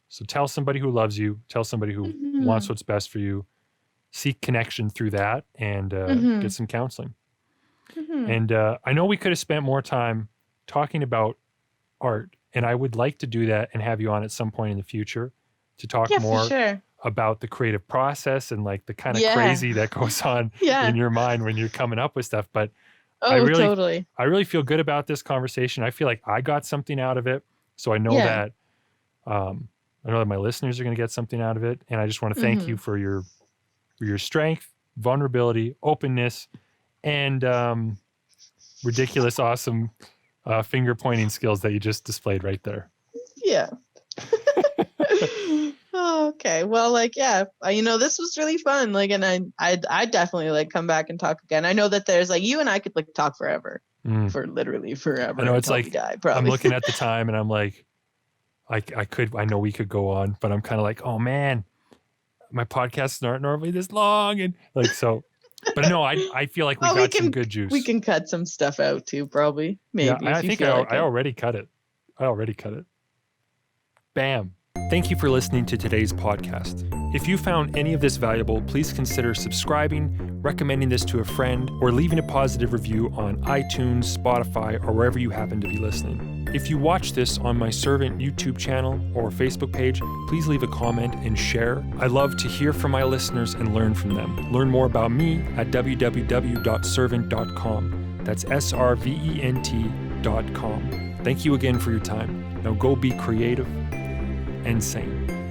So tell somebody who loves you, tell somebody who wants what's best for you, seek connection through that, and get some counseling. And I know we could have spent more time talking about art, and I would like to do that and have you on at some point in the future to talk more about the creative process and like the kind of crazy that goes on in your mind when you're coming up with stuff. But I really feel good about this conversation. I feel like I got something out of it. So I know that my listeners are going to get something out of it. And I just want to thank you for your strength, vulnerability, openness, and ridiculous, awesome finger pointing skills that you just displayed right there. Yeah. Okay. Well, like, this was really fun. Like, and I definitely like come back and talk again. I know that there's like, you and I could like talk forever, for literally forever. I know it's like, die, probably. I'm looking at the time and I'm like, I know we could go on, but I'm kind of like, oh man, my podcasts aren't normally this long. And like, so, but no, I feel like we got some good juice. We can cut some stuff out too, probably. Maybe. Yeah, I think I already cut it. Bam. Thank you for listening to today's podcast. If you found any of this valuable, please consider subscribing, recommending this to a friend, or leaving a positive review on iTunes, Spotify, or wherever you happen to be listening. If you watch this on my Servant YouTube channel or Facebook page, please leave a comment and share. I love to hear from my listeners and learn from them. Learn more about me at www.servant.com. That's SRVENT.com. Thank you again for your time. Now go be creative and sane.